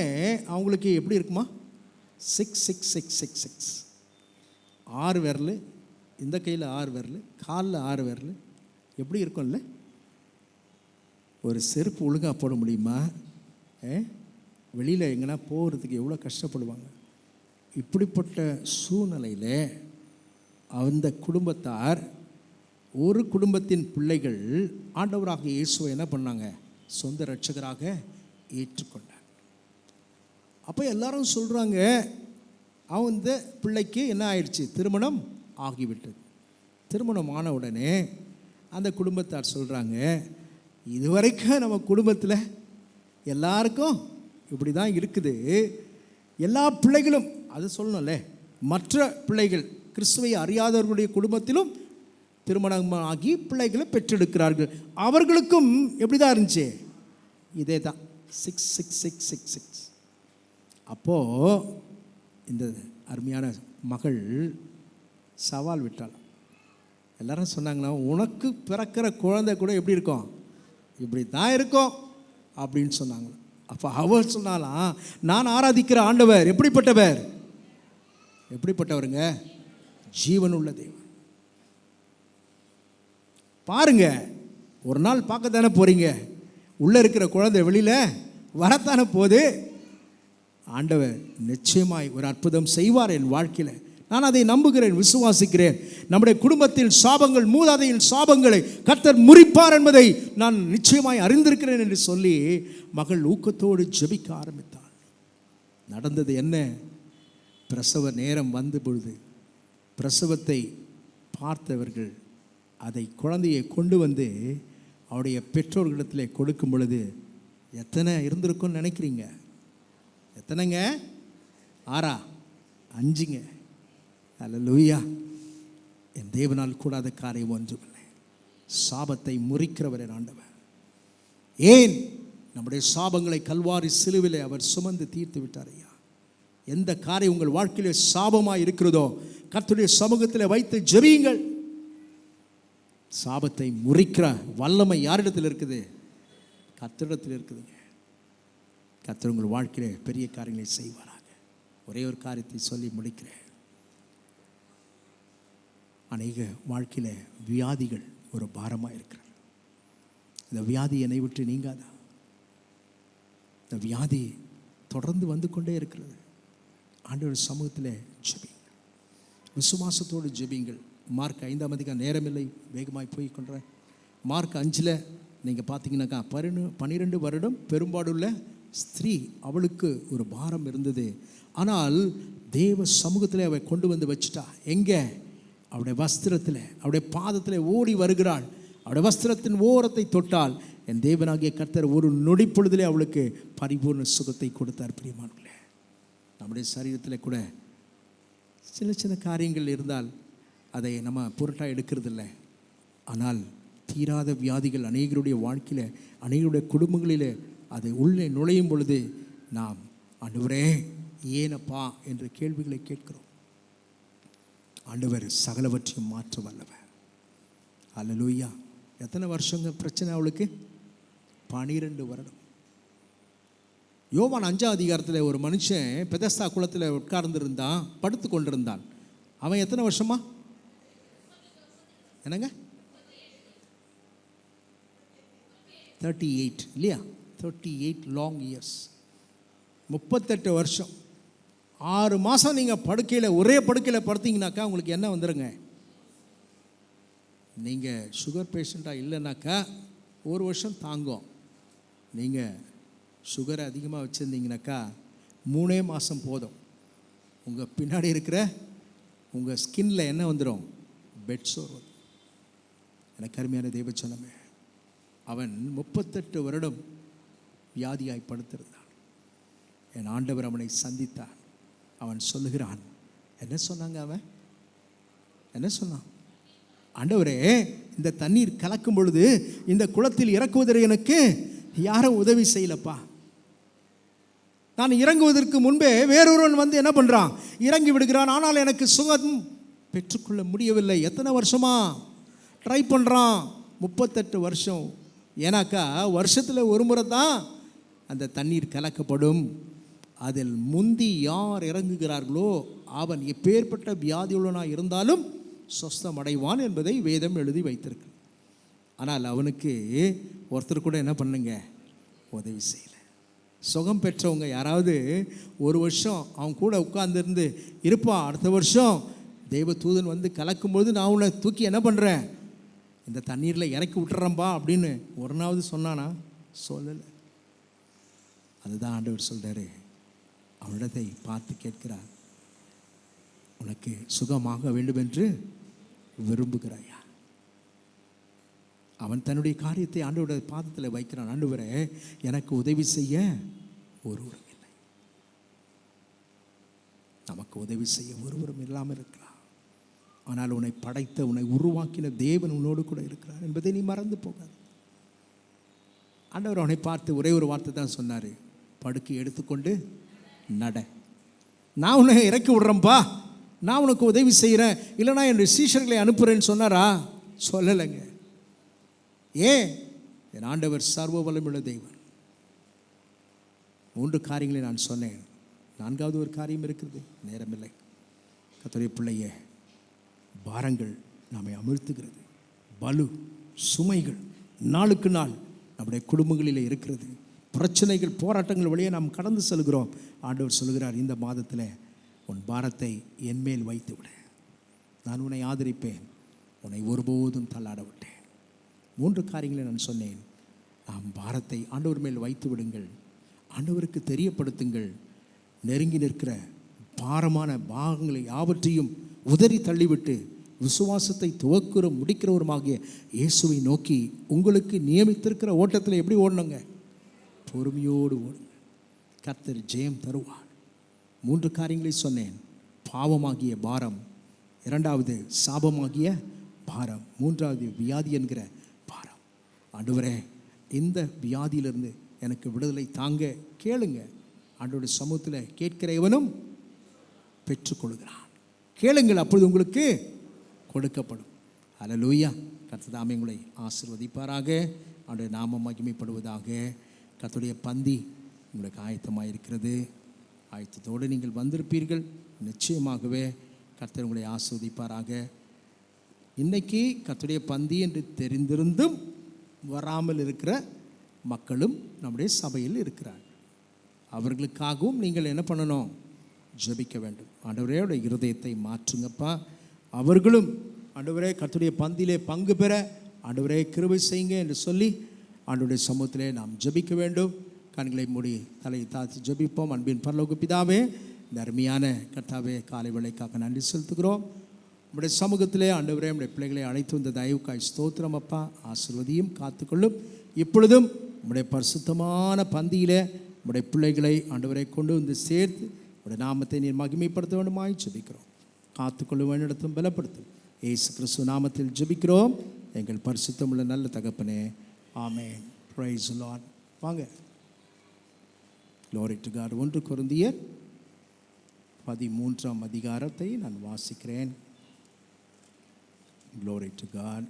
A: அவங்களுக்கு எப்படி இருக்குமா? 6 6 6 6 6. 6 விரல், இந்த கையில் 6 விரல், காலில் 6 விரல். எப்படி இருக்கும்ல? ஒரு செருப்பு ஒழுங்காக போட முடியுமா? வெளியில் எங்கன்னா போகிறதுக்கு எவ்வளோ கஷ்டப்படுவாங்க. இப்படிப்பட்ட சூழ்நிலையில் அந்த குடும்பத்தார், ஒரு குடும்பத்தின் பிள்ளைகள் ஆண்டவராக இயேசுவை என்ன பண்ணாங்க? சொந்த இரட்சகராக ஏற்றுக்கொண்டார். அப்போ எல்லாரும் சொல்கிறாங்க, அந்த பிள்ளைக்கு என்ன ஆயிடுச்சு? திருமணம் ஆகிவிட்டது. திருமணம் ஆன உடனே அந்த குடும்பத்தார் சொல்கிறாங்க, இதுவரைக்கும் நம்ம குடும்பத்தில் எல்லாருக்கும் இப்படி தான் இருக்குது. எல்லா பிள்ளைகளும், அது சொல்லணும்ல, மற்ற பிள்ளைகள் கிறிஸ்துவை அறியாதவர்களுடைய குடும்பத்திலும் திருமணமாகி பிள்ளைகளை பெற்றெடுக்கிறார்கள். அவர்களுக்கும் எப்படி தான் இருந்துச்சு? இதே தான், 6 6 6 6 6. அப்போது இந்த அருமையான மகள் சவால் விட்டாள். எல்லாரும் சொன்னாங்களா, உனக்கு பிறக்கிற குழந்தை கூட எப்படி இருக்கும்? இப்படி தான் இருக்கும் அப்படின்னு சொன்னாங்க. அப்போ அவர் சொன்னாலாம், நான் ஆராதிக்கிற ஆண்டவர் எப்படிப்பட்டவர்? எப்படிப்பட்டவருங்க? ஜீவனுள்ள தேவன். பாருங்க, ஒரு நாள் பார்க்க தானே போறீங்க. உள்ள இருக்கிற குழந்தை வெளியில வரத்தானே போகுது. ஆண்டவர் நிச்சயமாய் ஒரு அற்புதம் செய்வார் என் வாழ்க்கையில். நான் அதை நம்புகிறேன், விசுவாசிக்கிறேன். நம்முடைய குடும்பத்தில் சாபங்கள், மூதாதையின் சாபங்களை கர்த்தர் முறிப்பார் என்பதை நான் நிச்சயமாய் அறிந்திருக்கிறேன் என்று சொல்லி மகள் ஊக்கத்தோடு ஜெபிக்க ஆரம்பித்தாள். நடந்தது என்ன? பிரசவ நேரம் வந்த பொழுது பிரசவத்தை பார்த்தவர்கள் அதை குழந்தையை கொண்டு வந்து அவருடைய பெற்றோர்களிடத்தில் கொடுக்கும் பொழுது எத்தனை இருந்திருக்கும்னு நினைக்கிறீங்க? எத்தனைங்க? 6, 5ங்க. அல்லேலூயா. என் தேவனால் கூடாத காரியம் ஒன்றுமில்லை. சாபத்தை முறிக்கிறவர் என் ஆண்டவர். ஏன்? நம்முடைய சாபங்களை கல்வாரி சிலுவிலே அவர் சுமந்து தீர்த்து விட்டார் ஐயா. எந்த காரியம் உங்கள் வாழ்க்கையிலே சாபமாக இருக்கிறதோ கர்த்தருடைய சமூகத்தில் வைத்து ஜெபியுங்கள். சாபத்தை முறிக்கிற வல்லமை யாரிடத்தில் இருக்குது? கர்த்தரிடத்தில் இருக்குதுங்க. கர்த்தர் உங்கள் வாழ்க்கையிலே பெரிய காரியங்களை செய்வாராக. ஒரே ஒரு காரியத்தை சொல்லி முடிக்கிறேன். அநேக வாழ்க்கையில் வியாதிகள் ஒரு பாரமாக இருக்கிறது. இந்த வியாதி என்னை விட்டு நீங்காதா? இந்த வியாதி தொடர்ந்து வந்து கொண்டே இருக்கிறது. ஆண்டவர் சமூகத்தில் ஜெபியுங்கள், விசுவாசத்தோடு ஜெபியுங்கள். மார்க் 5 நேரமில்லை, வேகமாய் போய் கொள்கிறேன். மார்க் 5 நீங்கள் பார்த்தீங்கன்னாக்கா 12 வருடம் பெரும்பாடுள்ள ஸ்திரீ, அவளுக்கு ஒரு பாரம் இருந்தது. ஆனால் தேவ சமூகத்தில் அவள் கொண்டு வந்து வச்சுட்டா. எங்கே? அவருடைய வஸ்திரத்தில், அவருடைய பாதத்தில் ஓடி வருகிறாள். அவருடைய வஸ்திரத்தின் ஓரத்தை தொட்டால் என் தேவனாகிய கர்த்தர் ஒரு நொடி பொழுதிலே அவளுக்கு பரிபூர்ண சுகத்தை கொடுத்தார். பிரியமானவர்களே, நம்முடைய சரீரத்தில் கூட சின்ன சின்ன காரியங்கள் இருந்தால் அதை நம்ம பொருட்டாக எடுக்கிறதில்லை. ஆனால் தீராத வியாதிகள் அநேகருடைய வாழ்க்கையில், அநேகருடைய குடும்பங்களில் அதை உள்ளே நுழையும் பொழுது நாம் ஆண்டவரே ஏனப்பா என்ற கேள்விகளை கேட்கிறோம். ஆண்டவர் சகலவற்றையும் மாற்ற வல்லவர். அல்லேலூயா. எத்தனை வருஷங்க பிரச்சனை அவளுக்கு? 12 வருடம். யோவான் 5 ஒரு மனுஷன் பெதஸ்தா குளத்தில் உட்கார்ந்துருந்தான், படுத்து கொண்டிருந்தான். அவன் எத்தனை வருஷமா? என்னங்க? 38 இல்லையா? 38 லாங் இயர்ஸ், 38 வருஷம். 6 மாதம் நீங்கள் படுக்கையில், ஒரே படுக்கையில் படுத்தீங்கன்னாக்கா உங்களுக்கு என்ன வந்துடுங்க? நீங்கள் சுகர் பேஷண்ட்டாக இல்லைனாக்கா 1 வருஷம் தாங்கும். நீங்கள் சுகரை அதிகமாக வச்சுருந்தீங்கனாக்கா 3 மாதம் போதும். உங்கள் பின்னாடி இருக்கிற உங்கள் ஸ்கின்னில் என்ன வந்துடும்? பெட் சோர் வரும். எனக்கு அருமையான தெய்வ ஜனமே, அவன் 38 வருடம் வியாதியாய் படுத்திருந்தான். என் ஆண்டவர் அவனை சந்தித்தான். அவன் சொல்லுகிறான், என்ன சொன்னாங்க? அவன் என்ன சொன்னான்? ஆண்டவரே, இந்த தண்ணீர் கலக்கும் பொழுது இந்த குளத்தில் இறக்குவதற்கு எனக்கு யாரும் உதவி செய்யலப்பா. நான் இறங்குவதற்கு முன்பே வேறொருவன் வந்து என்ன பண்ணுறான்? இறங்கி விடுகிறான். ஆனால் எனக்கு சுகம் பெற்றுக்கொள்ள முடியவில்லை. எத்தனை வருஷமா ட்ரை பண்ணுறான்? 38 வருஷம். ஏன்னாக்கா வருஷத்தில் ஒரு முறை தான் அந்த தண்ணீர் கலக்கப்படும். அதில் முந்தி யார் இறங்குகிறார்களோ அவன் எப்பேற்பட்ட வியாதியுள்ளனாக இருந்தாலும் சொஸ்தம் அடைவான் என்பதை வேதம் எழுதி வைத்திருக்கு. ஆனால் அவனுக்கு ஒருத்தர் கூட என்ன பண்ணுங்க? உதவி செய்யலை. சுகம் பெற்றவங்க யாராவது 1 வருஷம் அவன் கூட உட்கார்ந்துருந்து இருப்பா, அடுத்த வருஷம் தெய்வ தூதன் வந்து கலக்கும்போது நான் உன்னை தூக்கி என்ன பண்ணுறேன்? இந்த தண்ணீரில் இறக்கி விட்டுறேன்பா அப்படின்னு ஒரு நாளாவது சொன்னானா? சொல்லலை. அதுதான் ஆண்டவர் சொல்கிறாரு. அவனிடத்தை பார்த்து கேட்கிறார், உனக்கு சுகமாக வேண்டும் என்று விரும்புகிறாயா? அவன் தன்னுடைய காரியத்தை ஆண்டவருடைய பாதத்தில் வைக்கிறான். ஆண்டவரே, எனக்கு உதவி செய்ய ஒருவரும் இல்லை. நமக்கு உதவி செய்ய ஒருவரும் இல்லாமல் இருக்கலாம். ஆனால் உன்னை படைத்த, உன்னை உருவாக்கின தேவன் உன்னோடு கூட இருக்கிறார் என்பதை நீ மறந்து போகாது. ஆண்டவர் அவனை பார்த்து ஒரே ஒரு வார்த்தை தான் சொன்னார், படுக்கை எடுத்துக்கொண்டு நட. நான் உன்னை இறக்கி விடுறேன்ப்பா, நான் உனக்கு உதவி செய்கிறேன், இல்லைனா என்னுடைய சீஷர்களை அனுப்புகிறேன்னு சொன்னாரா? சொல்லலைங்க. ஏன்? என் ஆண்டவர் சர்வ வல்லமையுள்ள தெய்வன். 3 காரியங்களை நான் சொன்னேன். 4வது ஒரு காரியம் இருக்குது, நேரமில்லை. கர்த்தருடைய பிள்ளையே, பாரங்கள் நம்மை அமிழ்த்துகிறது. பலு சுமைகள் நாளுக்கு நாள் நம்முடைய குடும்பங்களில் இருக்கிறது. பிரச்சனைகள், போராட்டங்கள் வழியே நாம் கடந்து செல்கிறோம். ஆண்டவர் சொல்கிறார், இந்த மாதத்தில் உன் பாரத்தை என்மேல் வைத்து விட, நான் உன்னை ஆதரிப்பேன், உன்னை ஒருபோதும் தள்ளாட விட்டேன். 3 காரியங்களை நான் சொன்னேன். நாம் பாரத்தை ஆண்டவர் மேல் வைத்து விடுங்கள். ஆண்டவருக்கு தெரியப்படுத்துங்கள். நெருங்கி நிற்கிற பாரமான பாகங்களை யாவற்றையும் உதறி தள்ளிவிட்டு விசுவாசத்தை துவக்கிற முடிக்கிறவருமாகிய இயேசுவை நோக்கி உங்களுக்கு நியமித்திருக்கிற ஓட்டத்தில் எப்படி ஓடணுங்க? பொறுமையோடு ஓடுங்க. கர்த்தர் ஜெயம் தருவார். 3 காரியங்களை சொன்னேன். பாவமாகிய பாரம், 2வது சாபமாகிய பாரம், 3வது வியாதி என்கிற பாரம். ஆண்டவரே, இந்த வியாதியிலிருந்து எனக்கு விடுதலை தாங்க கேளுங்க. ஆண்டவருடைய சமூகத்தில் கேட்கிற எவனும் பெற்றுக்கொள்கிறான். கேளுங்கள், அப்பொழுது உங்களுக்கு கொடுக்கப்படும். அல்லேலூயா. கர்த்தர் தாமே உங்களை ஆசீர்வதிப்பாராக. அவருடைய நாமம் மகிமைப்படுவதாக. கர்த்தருடைய பந்தி உங்களுக்கு ஆயத்தமாக இருக்கிறது. ஆயத்தத்தோடு நீங்கள் வந்திருப்பீர்கள். நிச்சயமாகவே கர்த்தர் உங்களை ஆசீர்வதிப்பாராக. இன்றைக்கி கர்த்தருடைய பந்தி என்று தெரிந்திருந்தும் வராமல் இருக்கிற மக்களும் நம்முடைய சபையில் இருக்கிறார். அவர்களுக்காகவும் நீங்கள் என்ன பண்ணணும்? ஜெபிக்க வேண்டும். ஆண்டவரே, இருதயத்தை மாற்றுங்கப்பா. அவர்களும் ஆண்டவரே கர்த்தருடைய பந்தியிலே பங்கு பெற ஆண்டவரே கிருபை செய்யுங்க என்று சொல்லி ஆண்டவருடைய சமூகத்திலே நாம் ஜெபிக்க வேண்டும். கண்களை மூடி தலையை தாழ்த்தி ஜெபிப்போம். அன்பின் பரலோக பிதாவே, இந்த அருமையான கர்த்தாவே காலை வேளைக்காக நன்றி செலுத்துகிறோம். நம்முடைய சமூகத்திலே ஆண்டவரே நம்முடைய பிள்ளைகளை அழைத்து வந்த தயவுக்காய் ஸ்தோத்திரம் அப்பா. ஆசீர்வதியும் காத்துக்கொள்ளும். இப்பொழுதும் நம்முடைய பரிசுத்தமான பந்தியிலே நம்முடைய பிள்ளைகளை ஆண்டவரை கொண்டு வந்து சேர்த்து நம்முடைய நாமத்தை நீர் மகிமைப்படுத்த வேண்டுமாய் ஜெபிக்கிறோம். காத்துக்கொள்ள வேண்டிடத்தும் பலப்படுத்தும். இயேசு கிறிஸ்து நாமத்தில் ஜெபிக்கிறோம் எங்கள் பரிசுத்தமுள்ள நல்ல தகப்பனே. ஆமென். Praise the lord. வாங்க. Glory to God. 1 கொரிந்தியர் 13ஆம் அதிகாரத்தை நான் வாசிக்கிறேன். Glory to God.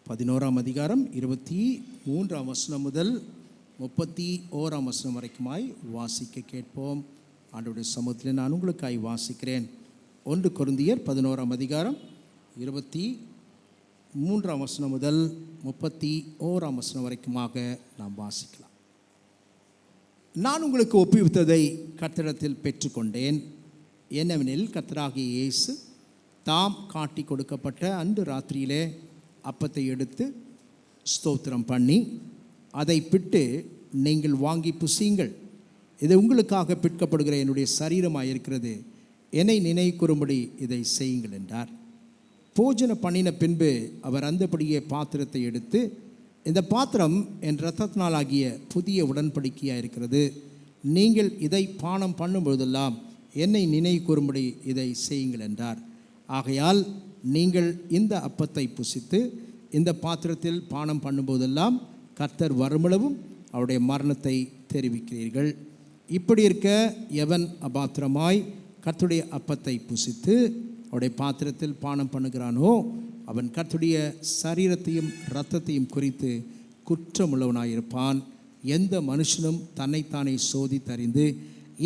A: 11ஆம் அதிகாரம் 23ஆம் வசனம் முதல் 31ஆம் வசனம் வரைக்குமாய் வாசிக்க கேட்போம். ஆண்டவருடைய சமூகத்தில் நான் உங்களுக்காய் வாசிக்கிறேன். 1 கொரிந்தியர் 11ஆம் அதிகாரம் 23ஆம் வசனம் முதல் 31ஆம் வசனம் வரைக்குமாக நாம் வாசிக்கலாம். நான் உங்களுக்கு ஒப்புவித்ததை கர்த்தரிடத்தில் பெற்றுக்கொண்டேன். என்னவெனில், கர்த்தராகிய இயேசு தாம் காட்டி கொடுக்கப்பட்ட அன்று ராத்திரியிலே அப்பத்தை எடுத்து ஸ்தோத்திரம் பண்ணி அதை பிட்டு, நீங்கள் வாங்கி புசியுங்கள், இது உங்களுக்காக பிற்கப்படுகிற என்னுடைய சரீரமாக இருக்கிறது, என்னை நினைவுகூரும்படி இதை செய்யுங்கள் என்றார். போஜன பண்ணின பின்பு அவர் அந்தபடியே பாத்திரத்தை எடுத்து, இந்த பாத்திரம் என் இரத்தத்தினாலாகிய புதிய உடன்படிக்கையாக இருக்கிறது, நீங்கள் இதை பானம் பண்ணும்பொழுதெல்லாம் என்னை நினைவுகூரும்படி இதை செய்யுங்கள் என்றார். ஆகையால் நீங்கள் இந்த அப்பத்தை புசித்து இந்த பாத்திரத்தில் பானம் பண்ணும்போதெல்லாம் கர்த்தர் வருமளவும் அவருடைய மரணத்தை தெரிவிக்கிறீர்கள். இப்படி இருக்க, எவன் அபாத்திரமாய் கர்த்தருடைய அப்பத்தை புசித்து அவருடைய பாத்திரத்தில் பானம் பண்ணுகிறானோ அவன் கர்த்தருடைய சரீரத்தையும் இரத்தத்தையும் குறித்து குற்றமுள்ளவனாயிருப்பான். எந்த மனுஷனும் தன்னைத்தானே சோதித்தறிந்து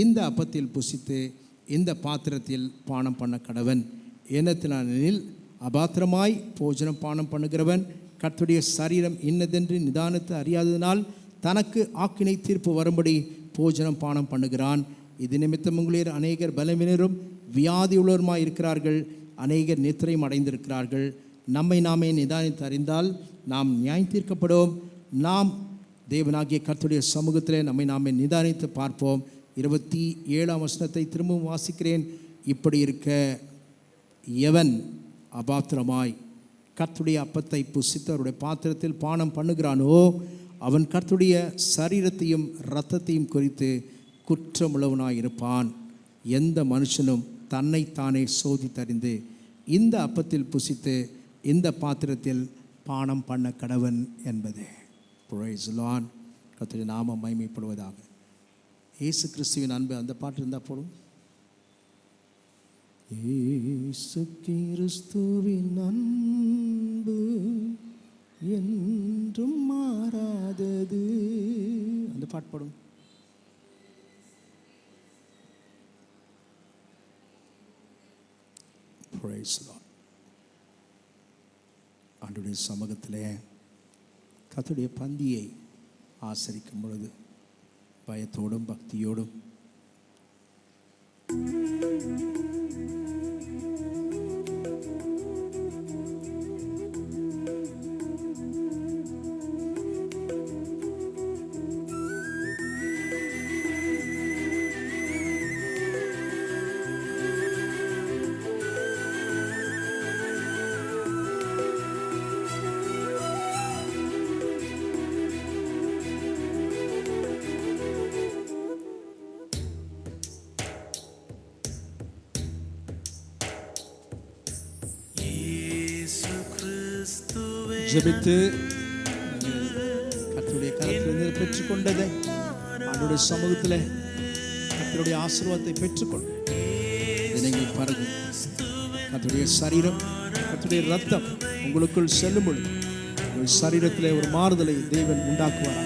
A: இந்த அப்பத்தில் புசித்து இந்த பாத்திரத்தில் பானம் பண்ண கடவன். ஏனத்தினானில் அபாத்திரமாய் போஜனம் பானம் பண்ணுகிறவன் கர்த்தருடைய சரீரம் இன்னதென்று நிதானத்தை அறியாததினால் தனக்கு ஆக்கினை தீர்ப்பு வரும்படி போஜனம் பானம் பண்ணுகிறான். இது நிமித்தம் உங்களில் அநேகர் பலவீனரும் வியாதி உள்ளவருமாய் இருக்கிறார்கள், அநேகர் நித்திரையும் அடைந்திருக்கிறார்கள். நம்மை நாமே நிதானித்து அறிந்தால் நாம் நியாயம் தீர்க்கப்படும். நாம் தேவனாகிய கர்த்தருடைய சமூகத்தில் நம்மை நாமே நிதானித்து பார்ப்போம். 27ஆம் வசனத்தை திரும்பவும் வாசிக்கிறேன். இப்படி இருக்க, எவன் அபாத்திரமாய் கர்த்தருடைய அப்பத்தை புசித்து அவருடைய பாத்திரத்தில் பானம் பண்ணுகிறானோ அவன் கர்த்தருடைய சரீரத்தையும் இரத்தத்தையும் குறித்து குற்றமுள்ளவனாய் இருப்பான். எந்த மனுஷனும் தன்னைத்தானே சோதித்தறிந்து இந்த அப்பத்தில் புசித்து இந்த பாத்திரத்தில் பானம் பண்ண கடவன் என்பதே. Price the Lord. கர்த்தருடைய நாமம் மகிமைப்படுவதாக. இயேசு கிறிஸ்துவின் அன்பு அந்த பாட்டு இருந்தால் போடும். இயேசு கிறிஸ்துவின் அன்பு என்றும் மாறாதது. அந்த பாட்டு பாடும். Praise the Lord. ஆண்டவருடைய சமூகத்திலே கர்த்தருடைய பந்தியை ஆசரிக்கும் பொழுது பயத்தோடும் பக்தியோடும் ஜெபித்து கர்த்தருடைய கரத்திலிருந்து பெற்றுக்கொண்டதை அவருடைய சமூகத்தில் கர்த்தருடைய ஆசீர்வாதத்தை பெற்றுக்கொண்டு நீங்கள் பாருங்க. கர்த்தருடைய சரீரம் கர்த்தருடைய ரத்தம் உங்களுக்குள் செல்லும் பொழுது உங்கள் சரீரத்தில் ஒரு மாறுதலை தேவன் உண்டாக்குவார்.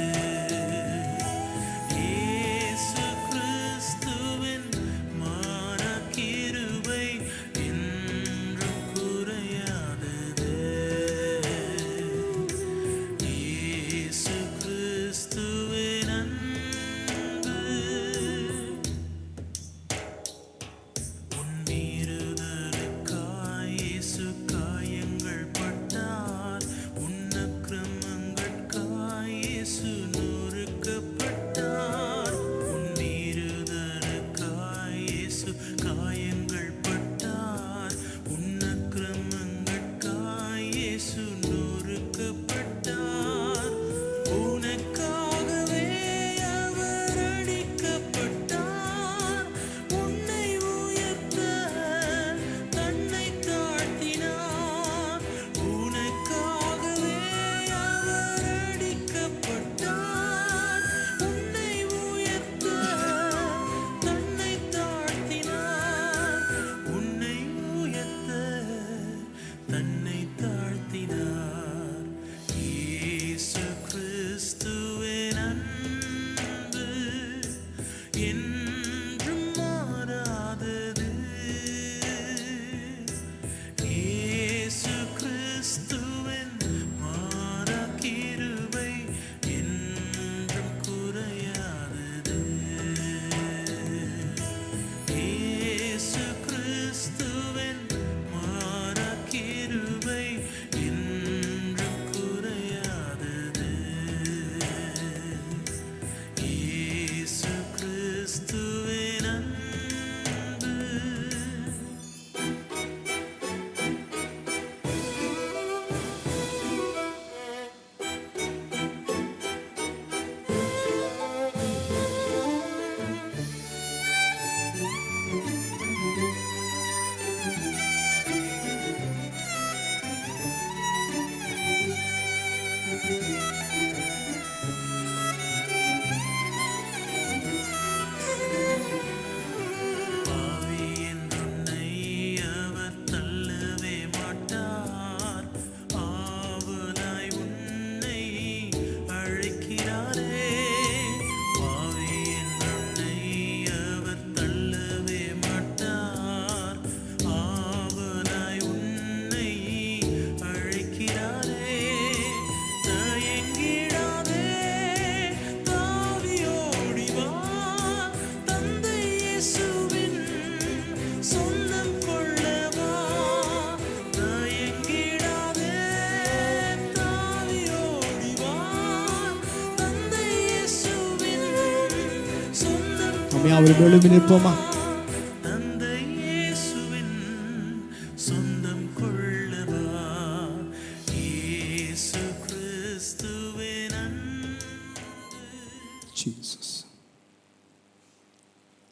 A: அவர்கள் எழுப்பி நிற்போமா?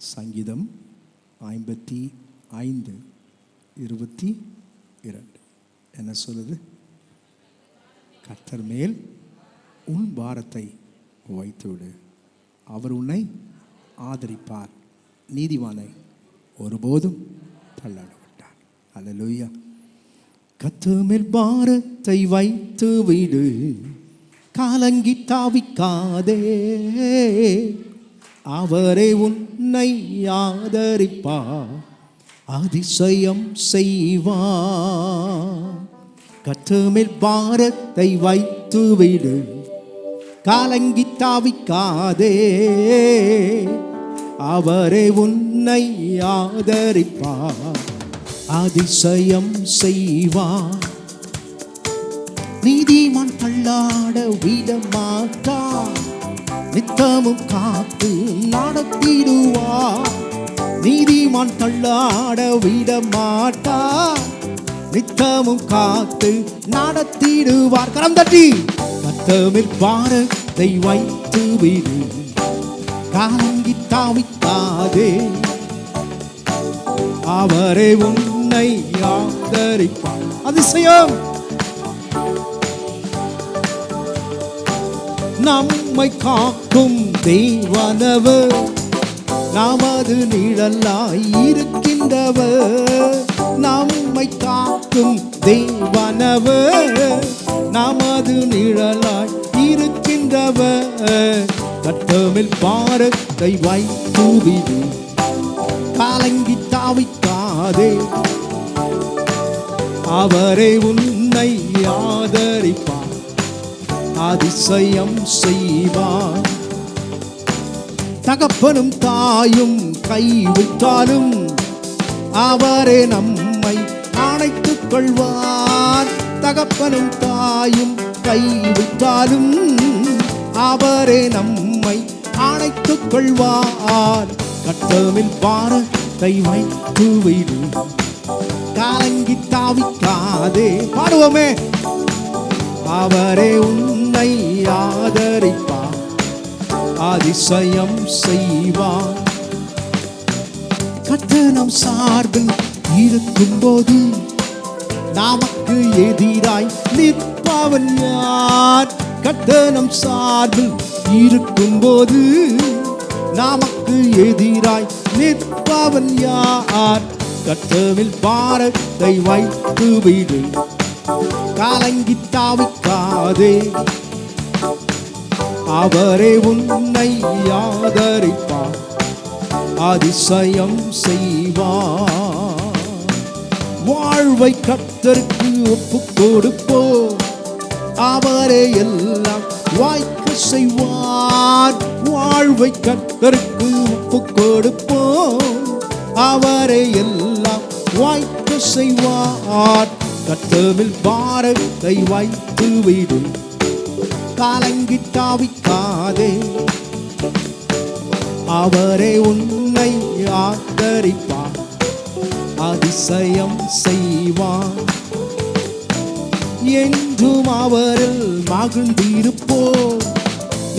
A: சங்கீதம் 55:22 என்ன சொல்லுது? கர்த்தர் மேல் உன் பாரத்தை வைத்துவிடு, அவர் உன்னை ஆதரிப்பார், நீதிமானை ஒருபோதும் தள்ளாட விட்டார். அல்லேலூயா. கர்த்தர் மேல் பாரத்தை வைத்து விடு, காலங்கி தாவிக்காதே, அவரே உன்னை ஆதரிப்பார், அதிசயம் செய்வார். கர்த்தர் பாரத்தை வைத்துவிடு, கலங்கி தாவிக்காதே, அவரே உன்னை ஆதரிப்பார். அதிசயம் செய்வார். நீதிமான் தள்ளாட விடமாட்டார், நித்தமும் காத்து நடத்திடுவார். நீதிமான் தள்ளாட விடமாட்டார், நித்தமும் காத்து நடத்திடுவார். கரம் தட்டி கர்த்தர் பாரத்தை வைத்து விடு, கலங்கி தாவிக்காதே, அவரே உன்னை ஆதரிப்பார். அதிசயம் நம்மை காக்கும் தேவனவர், நமது நிழலாய் இருக்கின்றவர். நம்மை காக்கும் தேவனவர், நமது நிழலாய் இருக்கின்றவர். கர்த்தர் பாரத்தை வைத்து விடு, கலங்கி தாவிக்காதே, அவரே உன்னை ஆதரிப்பார். அதிசயம் செய்வார். தகப்பனும் தாயும் கைவிட்டாலும் அவரே நம்மை அணைத்துக் கொள்வார். தகப்பனும் தாயும் கைவிட்டாலும் அவரே நம்மை அணைத்துக் கொள்வார். கர்த்தர் பாரத்தை வைத்து விடு, கலங்கி தாவிக்காதே. பாடுவோமே. அவரே உன்னை ஆதரிப்பார். அதிசயம் செய்வார். கர்த்தர் நம் சார்பில் இருக்கும்போது நமக்கு எதிராய் நிற்பவன் யார்? கர்த்தர் நம் சார்பில் இருக்கும்போது நமக்கு எதிராய் நிற்பவன் யார்? கர்த்தர் பாரத்தை வைத்து விடு, கலங்கி தாவிக்காதே, அவரே உன்னை ஆதரிப்பார். அதிசயம் செய்வார். வாழ்வை கர்த்தருக்கு ஒப்புக் கொடுப்போம், அவரே எல்லாம் வாய்க்க செய்வார். வாழ்வை கர்த்தருக்கு ஒப்புக் கொடுப்போம், அவரே எல்லாம் வாய்க்க செய்வார். கர்த்தர் பாரத்தை வைத்து விடு, கலங்கி தாவிக்காதே, அவரே உன்னை ஆதரிப்பார். அதிசயம் செய்வார். என்றும் அவரில் மகிழ்ந்திருப்போம்,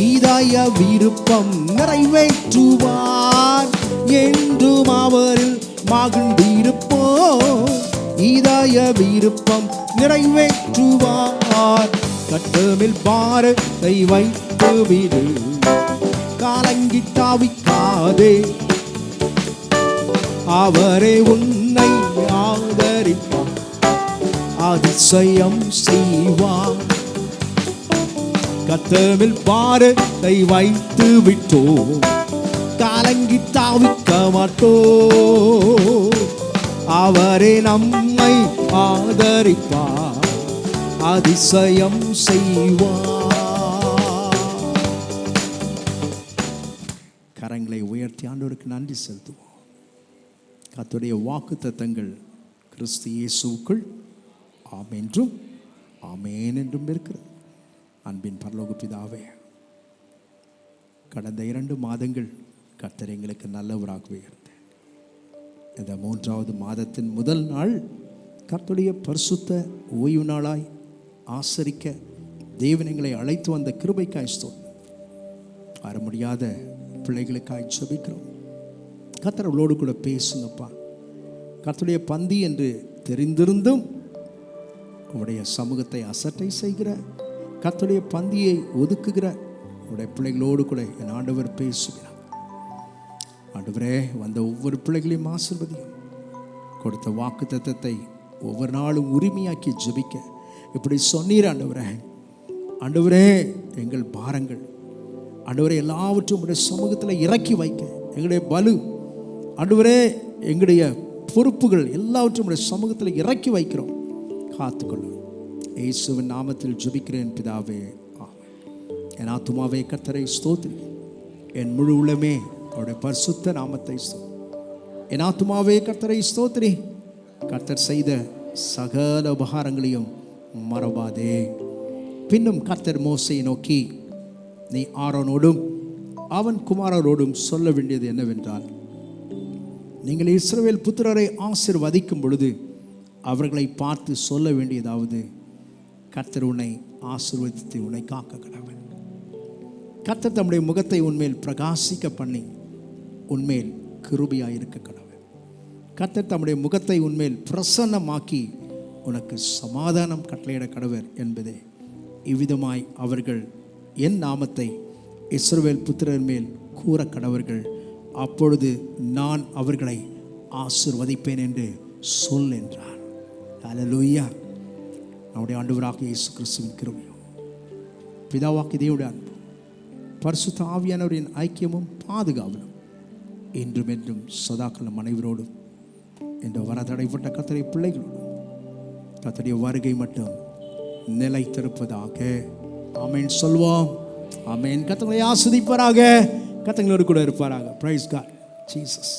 A: இதய விருப்பம் நிறைவேற்றுவார். என்றும் அவரில் மகிழ்ந்திருப்போம், இதய விருப்பம் நிறைவேற்றுவார். கர்த்தர் பாரத்தை வைத்து விடு, கலங்கி தாவிக்காதே, அவரே உன்னை ஆதரிப்பார். அதிசயம் செய்வார். கர்த்தர் பாரத்தை வைத்து விட்டோம், கலங்கி தாவிக்க மாட்டோம். அவரே நம்மை ஆதரிப்பார். அதிசயம் செய்வார். கரங்களை உயர்த்தி ஆண்டவருக்கு நன்றி செலுத்துவோம். கர்த்தருடைய வாக்குத்தத்தங்கள் கிறிஸ்து இயேசுவுக்குள் ஆம் என்றும் ஆமென் என்றும் இருக்கிறது. அன்பின் பரலோக பிதாவே, கடந்த 2 மாதங்கள் கர்த்தர் எங்களுக்கு நல்லவராகவே இருந்தார். இந்த 3வது மாதத்தின் முதல் நாள் கர்த்தருடைய பரிசுத்த ஓய்வு நாளாய் ஆசரிக்க தேவன் எங்களை அழைத்து வந்த கிருபைக்காய் ஸ்தோத்திரம். வர முடியாத பிள்ளைகளுக்காய் ஜெபிக்கிறோம். கர்த்தர் அவளோடு கூட பேசுங்கப்பா. கர்த்தருடைய பந்தி என்று தெரிந்திருந்தும் உடைய சமூகத்தை அசட்டை செய்கிற, கர்த்தருடைய பந்தியை ஒதுக்குகிற உடைய பிள்ளைகளோடு கூட என் ஆண்டவர் பேசுகிறார். ஆண்டவரே, வந்த ஒவ்வொரு பிள்ளைகளையும் ஆசீர்வதியும். கொடுத்த வாக்கு தத்தத்தை ஒவ்வொரு நாளும் உரிமையாக்கி ஜெபிக்க இப்படி சொன்னீர் ஆண்டவரே. ஆண்டவரே, எங்கள் பாரங்கள் ஆண்டவரே எல்லாவற்றும் உடைய சமூகத்தில் இறக்கி வைக்க எங்களுடைய பலு ஆண்டவரே, எங்களுடைய பொறுப்புகள் எல்லாவற்றும் உடைய சமூகத்தில் இறக்கி வைக்கிறோம். காத்துக்கொள்ளும் இயேசுவின் நாமத்தில் ஜெபிக்கிறேன் பிதாவே, ஆமென். என் ஆத்துமாவே கர்த்தரை ஸ்தோத்திரி, என் முழு உள்ளமே அவருடைய பரிசுத்த நாமத்தை ஸ்தோத்திரி. என் ஆத்துமாவே கர்த்தரை ஸ்தோத்திரி, கர்த்தர் செய்த சகல உபகாரங்களையும் மறவாதே. பின்னும் கர்த்தர் மோசையை நோக்கி, நீ ஆரோனோடும் அவன் குமாரரோடும் சொல்ல வேண்டியது என்னவென்றால், நீங்கள் இஸ்ரவேல் புத்திரரை ஆசீர்வதிக்கும் பொழுது அவர்களை பார்த்து சொல்ல வேண்டியதாவது, கர்த்தர் உன்னை ஆசீர்வதித்து உன்னை காக்க கடவன். கர்த்தர் தம்முடைய முகத்தை உன்மேல் பிரகாசிக்க பண்ணி உன்மேல் கிருபையாயிருக்க கடவன். கர்த்தர் தம்முடைய முகத்தை உன்மேல் பிரசன்னமாக்கி உனக்கு சமாதானம் கட்டளையிட கடவர் என்பதே. இவ்விதமாய் அவர்கள் என் நாமத்தை இஸ்ரவேல் புத்திரர் மேல் கூற கடவர்கள். அப்பொழுது நான் அவர்களை ஆசீர்வதிப்பேன் என்று சொல் என்றார். அல்லேலூயா. நம்முடைய ஆண்டவராகிய இயேசு கிறிஸ்துவின் கிருபையும் பிதாவாகிய தேவனுடைய அன்பும் பரிசுத்த ஆவியானவரின் ஐக்கியமும் பாதுகாவலும் என்றும் என்றும் சதாகாலம் அனைவரோடும் என்ற வரதடைப்பட்ட கர்த்தருடைய பிள்ளைகளோடும் கர்த்தருடைய வருகை மட்டும் நிலைத்திருப்பதாக. ஆமென் சொல்வோம். ஆமென். கர்த்தரை ஆசீர்வதிப்பாராக. கர்த்தங்களோடு கூட இருப்பாராக. Praise God. ஜீசஸ்.